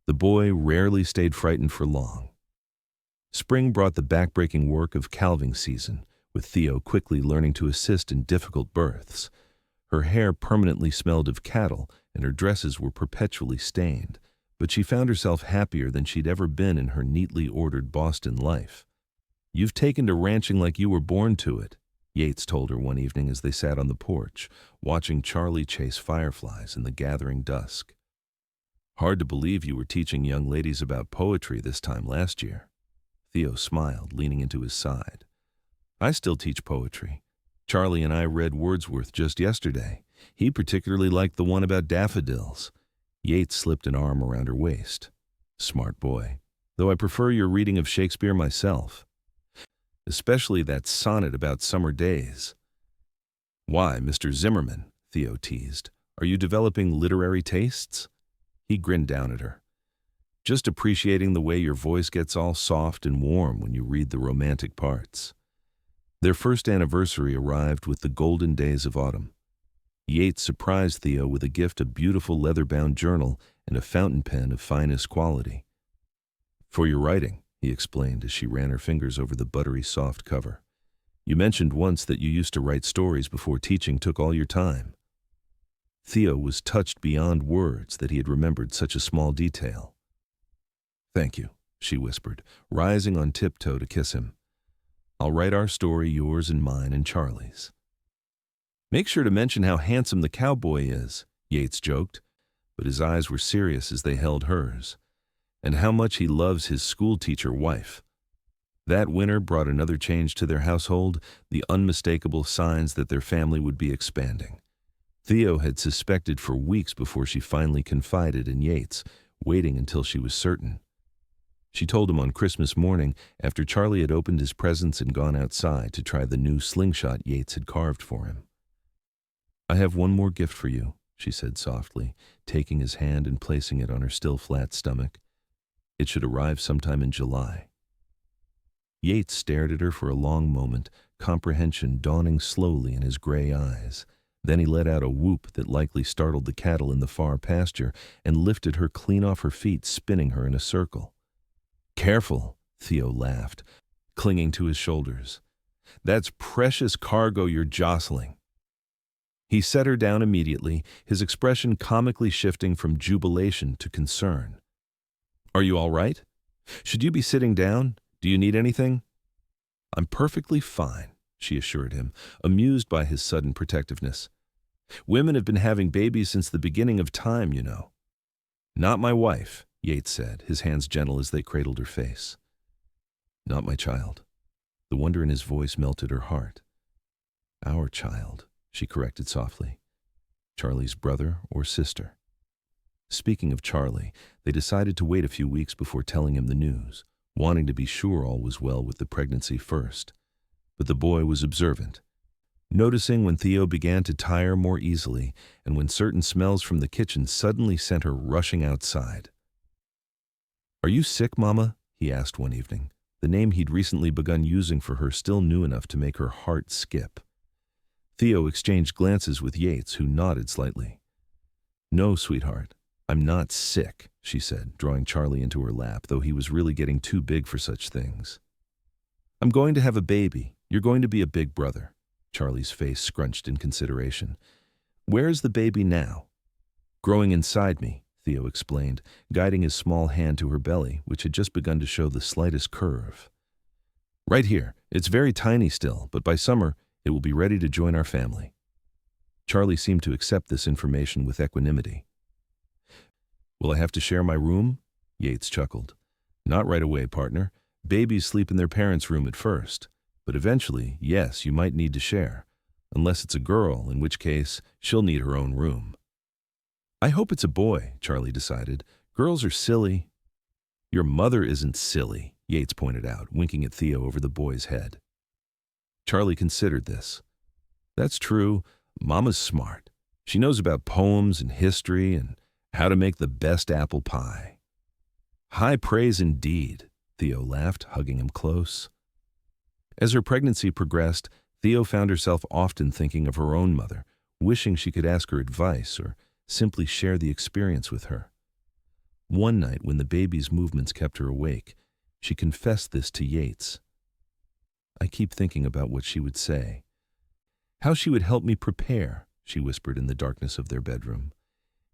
the boy rarely stayed frightened for long. Spring brought the backbreaking work of calving season, with Theo quickly learning to assist in difficult births. Her hair permanently smelled of cattle, and her dresses were perpetually stained, but she found herself happier than she'd ever been in her neatly ordered Boston life. "You've taken to ranching like you were born to it," Yates told her one evening as they sat on the porch, watching Charlie chase fireflies in the gathering dusk. "Hard to believe you were teaching young ladies about poetry this time last year." Theo smiled, leaning into his side. "I still teach poetry. Charlie and I read Wordsworth just yesterday. He particularly liked the one about daffodils." Yates slipped an arm around her waist. "Smart boy. Though I prefer your reading of Shakespeare myself. Especially that sonnet about summer days." "Why, Mr. Zimmerman," Theo teased, "are you developing literary tastes?" He grinned down at her. "Just appreciating the way your voice gets all soft and warm when you read the romantic parts." Their first anniversary arrived with the golden days of autumn. Yates surprised Theo with a gift, a beautiful leather-bound journal and a fountain pen of finest quality. "For your writing," he explained as she ran her fingers over the buttery soft cover. "You mentioned once that you used to write stories before teaching took all your time." Theo was touched beyond words that he had remembered such a small detail. "Thank you," she whispered, rising on tiptoe to kiss him. "I'll write our story, yours and mine and Charlie's." "Make sure to mention how handsome the cowboy is," Yates joked, but his eyes were serious as they held hers, "and how much he loves his schoolteacher wife." That winter brought another change to their household, the unmistakable signs that their family would be expanding. Theo had suspected for weeks before she finally confided in Yates, waiting until she was certain. She told him on Christmas morning after Charlie had opened his presents and gone outside to try the new slingshot Yates had carved for him. "I have one more gift for you," she said softly, taking his hand and placing it on her still flat stomach. "It should arrive sometime in July." Yates stared at her for a long moment, comprehension dawning slowly in his gray eyes. Then he let out a whoop that likely startled the cattle in the far pasture and lifted her clean off her feet, spinning her in a circle. "Careful," Theo laughed, clinging to his shoulders. "That's precious cargo you're jostling." He set her down immediately, his expression comically shifting from jubilation to concern. "Are you all right? Should you be sitting down? Do you need anything?" "I'm perfectly fine," she assured him, amused by his sudden protectiveness. "Women have been having babies since the beginning of time, you know." "Not my wife," Yates said, his hands gentle as they cradled her face. "Not my child." The wonder in his voice melted her heart. "Our child," she corrected softly. Charlie's brother or sister? Speaking of Charlie, they decided to wait a few weeks before telling him the news, wanting to be sure all was well with the pregnancy first. But the boy was observant, noticing when Theo began to tire more easily and when certain smells from the kitchen suddenly sent her rushing outside. "Are you sick, Mama?" he asked one evening, the name he'd recently begun using for her still new enough to make her heart skip. Theo exchanged glances with Yates, who nodded slightly. "No, sweetheart, I'm not sick," she said, drawing Charlie into her lap, though he was really getting too big for such things. "I'm going to have a baby. You're going to be a big brother." Charlie's face scrunched in consideration. "Where is the baby now?" "Growing inside me," Theo explained, guiding his small hand to her belly, which had just begun to show the slightest curve. "Right here. It's very tiny still, but by summer, it will be ready to join our family." Charlie seemed to accept this information with equanimity. "Will I have to share my room?" Yates chuckled. "Not right away, partner. Babies sleep in their parents' room at first. But eventually, yes, you might need to share. Unless it's a girl, in which case, she'll need her own room." "I hope it's a boy," Charlie decided. "Girls are silly." "Your mother isn't silly," Yates pointed out, winking at Theo over the boy's head. Charlie considered this. "That's true. Mama's smart. She knows about poems and history and how to make the best apple pie." "High praise indeed," Theo laughed, hugging him close. As her pregnancy progressed, Theo found herself often thinking of her own mother, wishing she could ask her advice or simply share the experience with her. One night, when the baby's movements kept her awake, she confessed this to Yates. "I keep thinking about what she would say. How she would help me prepare," she whispered in the darkness of their bedroom.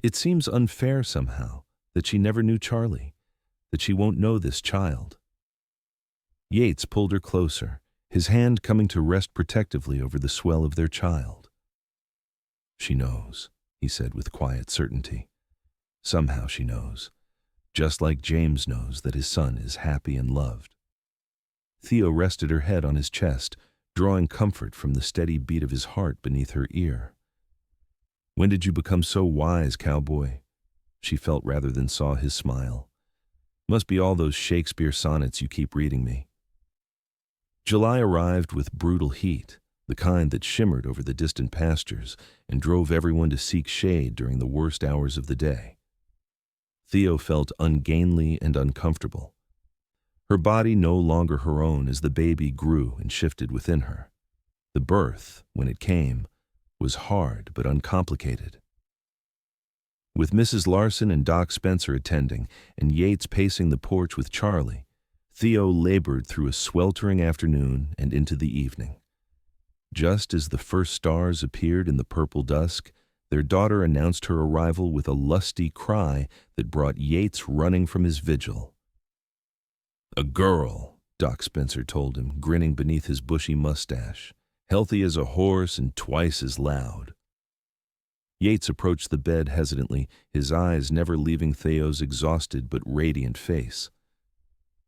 "It seems unfair somehow, that she never knew Charlie, that she won't know this child." Yates pulled her closer, his hand coming to rest protectively over the swell of their child. "She knows," he said with quiet certainty. "Somehow she knows, just like James knows that his son is happy and loved." Theo rested her head on his chest, drawing comfort from the steady beat of his heart beneath her ear. "When did you become so wise, Cowboy?" She felt rather than saw his smile. "Must be all those Shakespeare sonnets you keep reading me." July arrived with brutal heat, the kind that shimmered over the distant pastures and drove everyone to seek shade during the worst hours of the day. Theo felt ungainly and uncomfortable. Her body no longer her own as the baby grew and shifted within her. The birth, when it came, was hard but uncomplicated. With Mrs. Larson and Doc Spencer attending and Yates pacing the porch with Charlie, Theo labored through a sweltering afternoon and into the evening. Just as the first stars appeared in the purple dusk, their daughter announced her arrival with a lusty cry that brought Yates running from his vigil. "A girl," Doc Spencer told him, grinning beneath his bushy mustache, "healthy as a horse and twice as loud." Yates approached the bed hesitantly, his eyes never leaving Theo's exhausted but radiant face.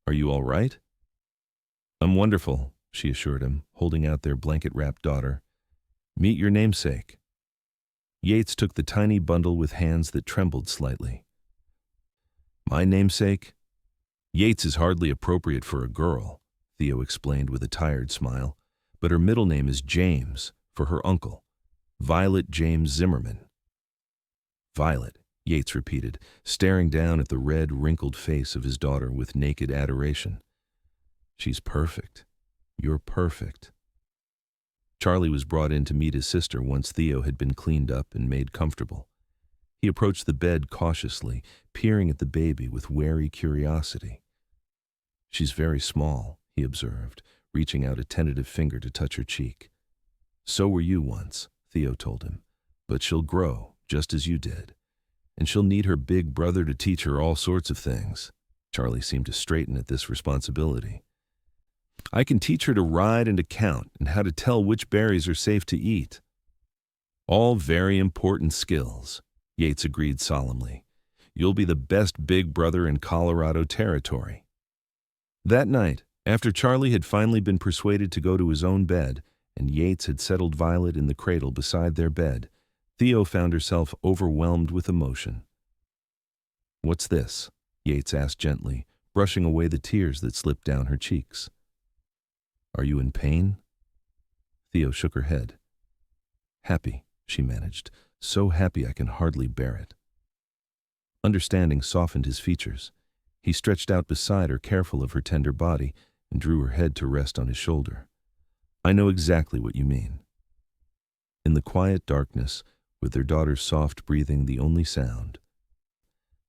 "Are you all right?" "I'm wonderful," she assured him, holding out their blanket-wrapped daughter. "Meet your namesake." Yates took the tiny bundle with hands that trembled slightly. "My namesake? Yates is hardly appropriate for a girl," Theo explained with a tired smile, "but her middle name is James, for her uncle, Violet James Zimmerman." "Violet," Yates repeated, staring down at the red, wrinkled face of his daughter with naked adoration. "She's perfect. You're perfect." Charlie was brought in to meet his sister once Theo had been cleaned up and made comfortable. He approached the bed cautiously, peering at the baby with wary curiosity. "She's very small," he observed, reaching out a tentative finger to touch her cheek. "So were you once," Theo told him, "but she'll grow, just as you did. And she'll need her big brother to teach her all sorts of things." Charlie seemed to straighten at this responsibility. "I can teach her to ride and to count and how to tell which berries are safe to eat." "All very important skills," Yates agreed solemnly. "You'll be the best big brother in Colorado territory." That night, after Charlie had finally been persuaded to go to his own bed and Yates had settled Violet in the cradle beside their bed, Theo found herself overwhelmed with emotion. "What's this?" Yates asked gently, brushing away the tears that slipped down her cheeks. "Are you in pain?" Theo shook her head. "Happy," she managed. "So happy I can hardly bear it." Understanding softened his features. He stretched out beside her, careful of her tender body, and drew her head to rest on his shoulder. "I know exactly what you mean." In the quiet darkness, with their daughter's soft breathing the only sound,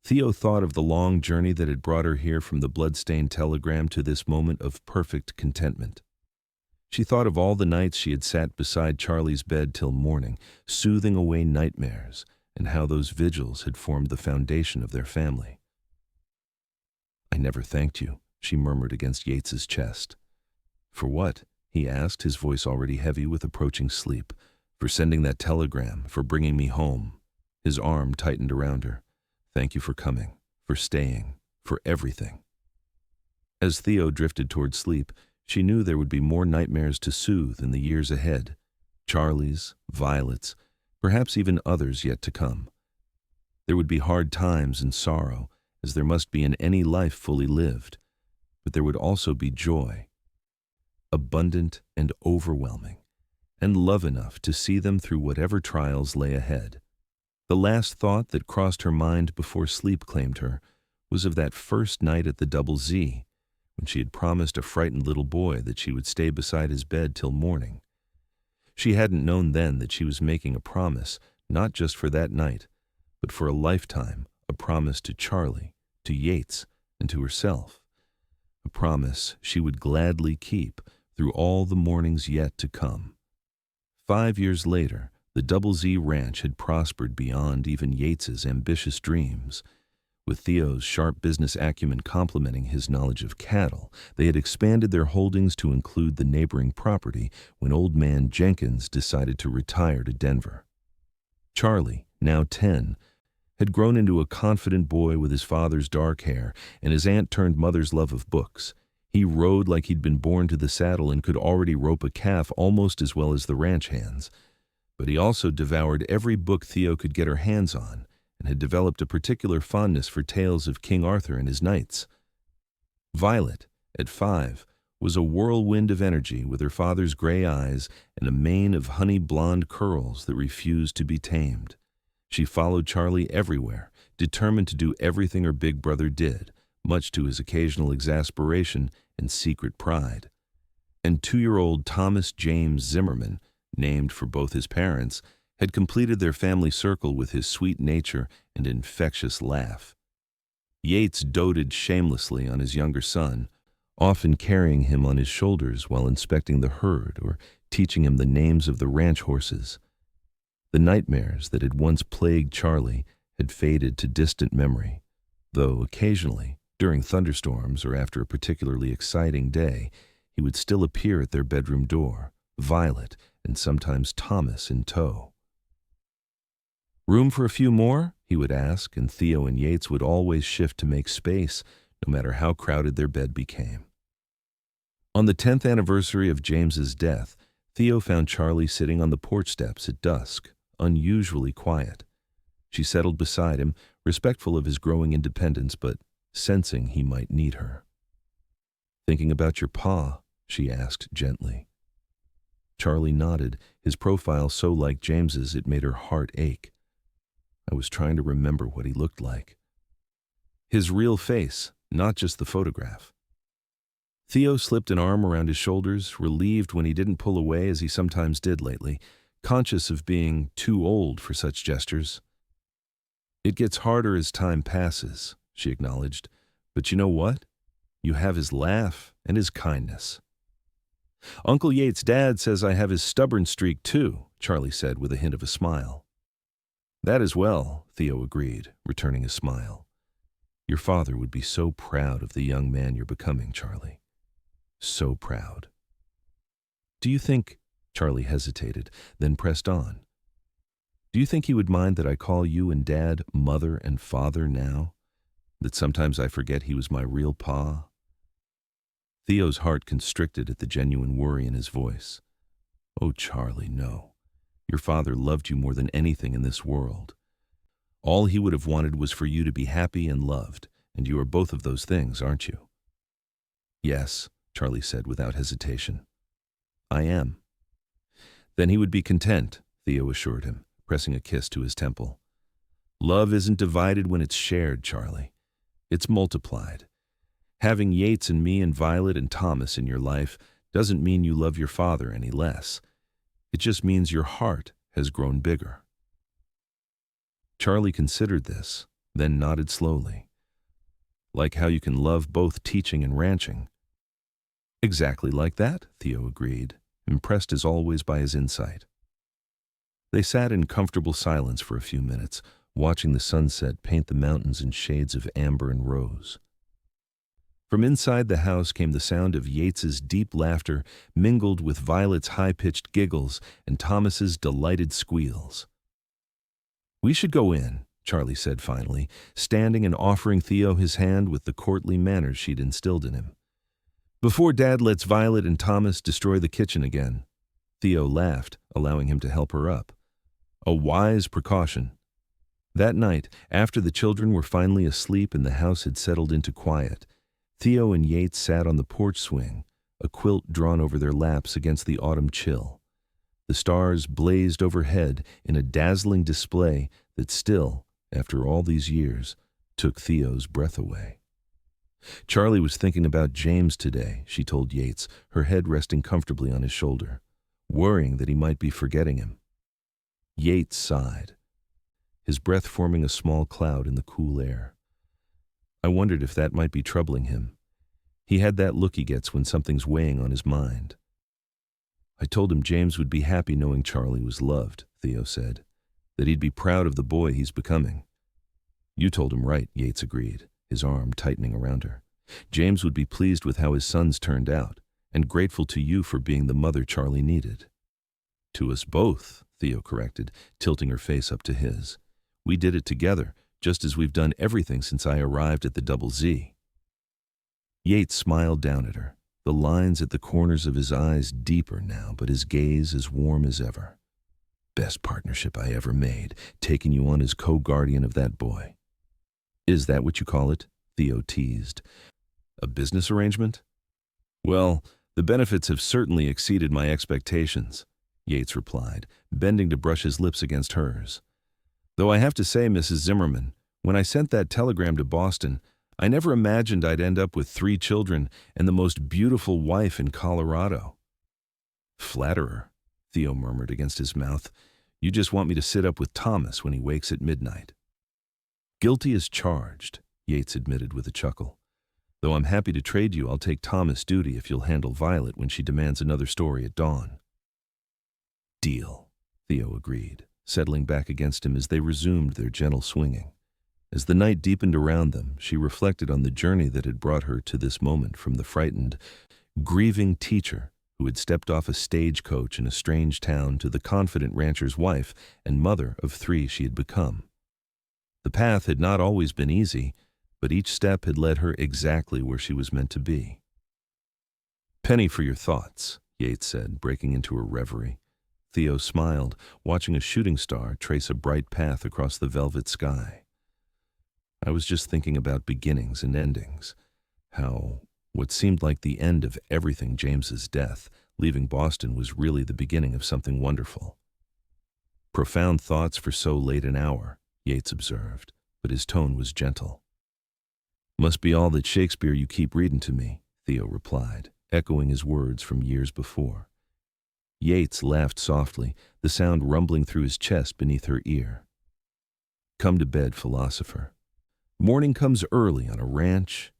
Theo thought of the long journey that had brought her here from the blood-stained telegram to this moment of perfect contentment. She thought of all the nights she had sat beside Charlie's bed till morning, soothing away nightmares, and how those vigils had formed the foundation of their family. "I never thanked you," she murmured against Yates's chest. "For what?" he asked, his voice already heavy with approaching sleep. "For sending that telegram, for bringing me home." His arm tightened around her. "Thank you for coming, for staying, for everything." As Theo drifted toward sleep, she knew there would be more nightmares to soothe in the years ahead. Charlie's, Violet's, perhaps even others yet to come. There would be hard times and sorrow, as there must be in any life fully lived, but there would also be joy, abundant and overwhelming, and love enough to see them through whatever trials lay ahead. The last thought that crossed her mind before sleep claimed her was of that first night at the Double Z, when she had promised a frightened little boy that she would stay beside his bed till morning. She hadn't known then that she was making a promise, not just for that night, but for a lifetime, a promise to Charlie, to Yates, and to herself. A promise she would gladly keep through all the mornings yet to come. 5 years later, the Double Z Ranch had prospered beyond even Yates's ambitious dreams. With Theo's sharp business acumen complementing his knowledge of cattle, they had expanded their holdings to include the neighboring property when old man Jenkins decided to retire to Denver. Charlie, now 10, had grown into a confident boy with his father's dark hair and his aunt-turned-mother's love of books. He rode like he'd been born to the saddle and could already rope a calf almost as well as the ranch hands. But he also devoured every book Theo could get her hands on, and had developed a particular fondness for tales of King Arthur and his knights. Violet, at 5, was a whirlwind of energy with her father's gray eyes and a mane of honey-blonde curls that refused to be tamed. She followed Charlie everywhere, determined to do everything her big brother did, much to his occasional exasperation and secret pride. And 2-year-old Thomas James Zimmerman, named for both his parents, had completed their family circle with his sweet nature and infectious laugh. Yates doted shamelessly on his younger son, often carrying him on his shoulders while inspecting the herd or teaching him the names of the ranch horses. The nightmares that had once plagued Charlie had faded to distant memory, though occasionally, during thunderstorms or after a particularly exciting day, he would still appear at their bedroom door, Violet and sometimes Thomas in tow. "Room for a few more?" he would ask, and Theo and Yates would always shift to make space, no matter how crowded their bed became. On the 10th anniversary of James's death, Theo found Charlie sitting on the porch steps at dusk, unusually quiet. She settled beside him, respectful of his growing independence, but sensing he might need her. "Thinking about your pa?" she asked gently. Charlie nodded, his profile so like James's it made her heart ache. "I was trying to remember what he looked like." "His real face, not just the photograph." Theo slipped an arm around his shoulders, relieved when he didn't pull away as he sometimes did lately, conscious of being too old for such gestures. "It gets harder as time passes," she acknowledged. "But you know what? You have his laugh and his kindness." "Uncle Yates' dad says I have his stubborn streak too," Charlie said with a hint of a smile. "That as well," Theo agreed, returning his smile. "Your father would be so proud of the young man you're becoming, Charlie. So proud." "Do you think—" Charlie hesitated, then pressed on. "Do you think he would mind that I call you and Dad mother and father now? That sometimes I forget he was my real pa?" Theo's heart constricted at the genuine worry in his voice. "Oh, Charlie, no. Your father loved you more than anything in this world. All he would have wanted was for you to be happy and loved, and you are both of those things, aren't you?" "Yes," Charlie said without hesitation. "I am." "Then he would be content," Theo assured him, pressing a kiss to his temple. "Love isn't divided when it's shared, Charlie. It's multiplied. Having Yates and me and Violet and Thomas in your life doesn't mean you love your father any less. It just means your heart has grown bigger." Charlie considered this, then nodded slowly. "Like how you can love both teaching and ranching." "Exactly like that," Theo agreed, impressed as always by his insight. They sat in comfortable silence for a few minutes, watching the sunset paint the mountains in shades of amber and rose. From inside the house came the sound of Yates's deep laughter mingled with Violet's high-pitched giggles and Thomas's delighted squeals. "We should go in," Charlie said finally, standing and offering Theo his hand with the courtly manners she'd instilled in him. "Before Dad lets Violet and Thomas destroy the kitchen again." Theo laughed, allowing him to help her up. A wise precaution. That night, after the children were finally asleep and the house had settled into quiet, Theo and Yates sat on the porch swing, a quilt drawn over their laps against the autumn chill. The stars blazed overhead in a dazzling display that still, after all these years, took Theo's breath away. "Charlie was thinking about James today," she told Yates, her head resting comfortably on his shoulder, worrying that he might be forgetting him. Yates sighed, his breath forming a small cloud in the cool air. I wondered if that might be troubling him. He had that look he gets when something's weighing on his mind. "I told him James would be happy knowing Charlie was loved," Theo said, "that he'd be proud of the boy he's becoming." "You told him right," Yates agreed, his arm tightening around her. "James would be pleased with how his sons turned out, and grateful to you for being the mother Charlie needed." "To us both," Theo corrected, tilting her face up to his. "We did it together, just as we've done everything since I arrived at the Double Z." Yates smiled down at her, the lines at the corners of his eyes deeper now, but his gaze as warm as ever. "Best partnership I ever made, taking you on as co-guardian of that boy." "Is that what you call it?" Theo teased. "A business arrangement?" "Well, the benefits have certainly exceeded my expectations," Yates replied, bending to brush his lips against hers. "Though I have to say, Mrs. Zimmerman, when I sent that telegram to Boston, I never imagined I'd end up with 3 children and the most beautiful wife in Colorado." "Flatterer," Theo murmured against his mouth. "You just want me to sit up with Thomas when he wakes at midnight." "Guilty as charged," Yates admitted with a chuckle. "Though I'm happy to trade you, I'll take Thomas' duty if you'll handle Violet when she demands another story at dawn." "Deal," Theo agreed, settling back against him as they resumed their gentle swinging. As the night deepened around them, she reflected on the journey that had brought her to this moment, from the frightened, grieving teacher who had stepped off a stagecoach in a strange town to the confident rancher's wife and mother of 3 she had become. The path had not always been easy, but each step had led her exactly where she was meant to be. "Penny for your thoughts," Yates said, breaking into her reverie. Theo smiled, watching a shooting star trace a bright path across the velvet sky. "I was just thinking about beginnings and endings. How what seemed like the end of everything, James's death, leaving Boston, was really the beginning of something wonderful." "Profound thoughts for so late an hour," Yates observed, but his tone was gentle. "Must be all that Shakespeare you keep reading to me," Theo replied, echoing his words from years before. Yates laughed softly, the sound rumbling through his chest beneath her ear. "Come to bed, philosopher. Morning comes early on a ranch."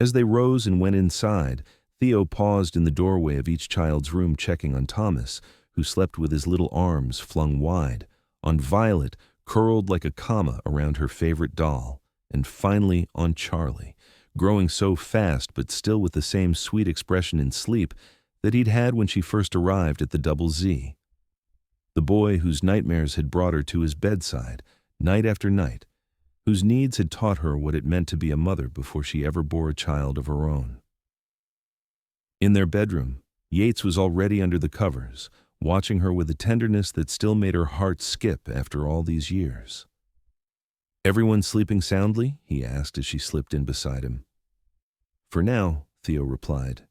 As they rose and went inside, Theo paused in the doorway of each child's room, checking on Thomas, who slept with his little arms flung wide, on Violet, curled like a comma around her favorite doll, and finally on Charlie, growing so fast but still with the same sweet expression in sleep that he'd had when she first arrived at the Double Z. The boy whose nightmares had brought her to his bedside, night after night, whose needs had taught her what it meant to be a mother before she ever bore a child of her own. In their bedroom, Yates was already under the covers, watching her with a tenderness that still made her heart skip after all these years. "Everyone sleeping soundly?" he asked as she slipped in beside him. "For now," Theo replied,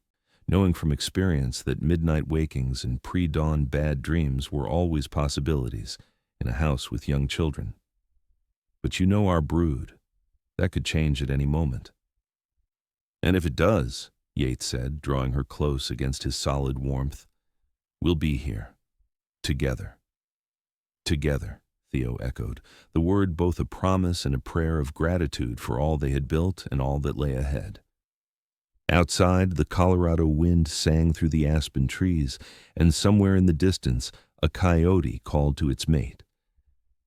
knowing from experience that midnight wakings and pre-dawn bad dreams were always possibilities in a house with young children. "But you know our brood. That could change at any moment." "And if it does," Yates said, drawing her close against his solid warmth, "we'll be here. Together." "Together," Theo echoed, the word both a promise and a prayer of gratitude for all they had built and all that lay ahead. Outside, the Colorado wind sang through the aspen trees, and somewhere in the distance, a coyote called to its mate.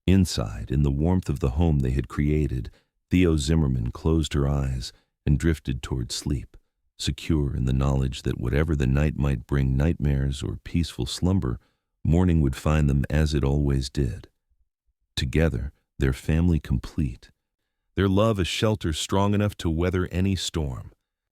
Inside, in the warmth of the home they had created, Theo Zimmerman closed her eyes and drifted toward sleep, secure in the knowledge that whatever the night might bring, nightmares or peaceful slumber, morning would find them as it always did. Together, their family complete, their love a shelter strong enough to weather any storm.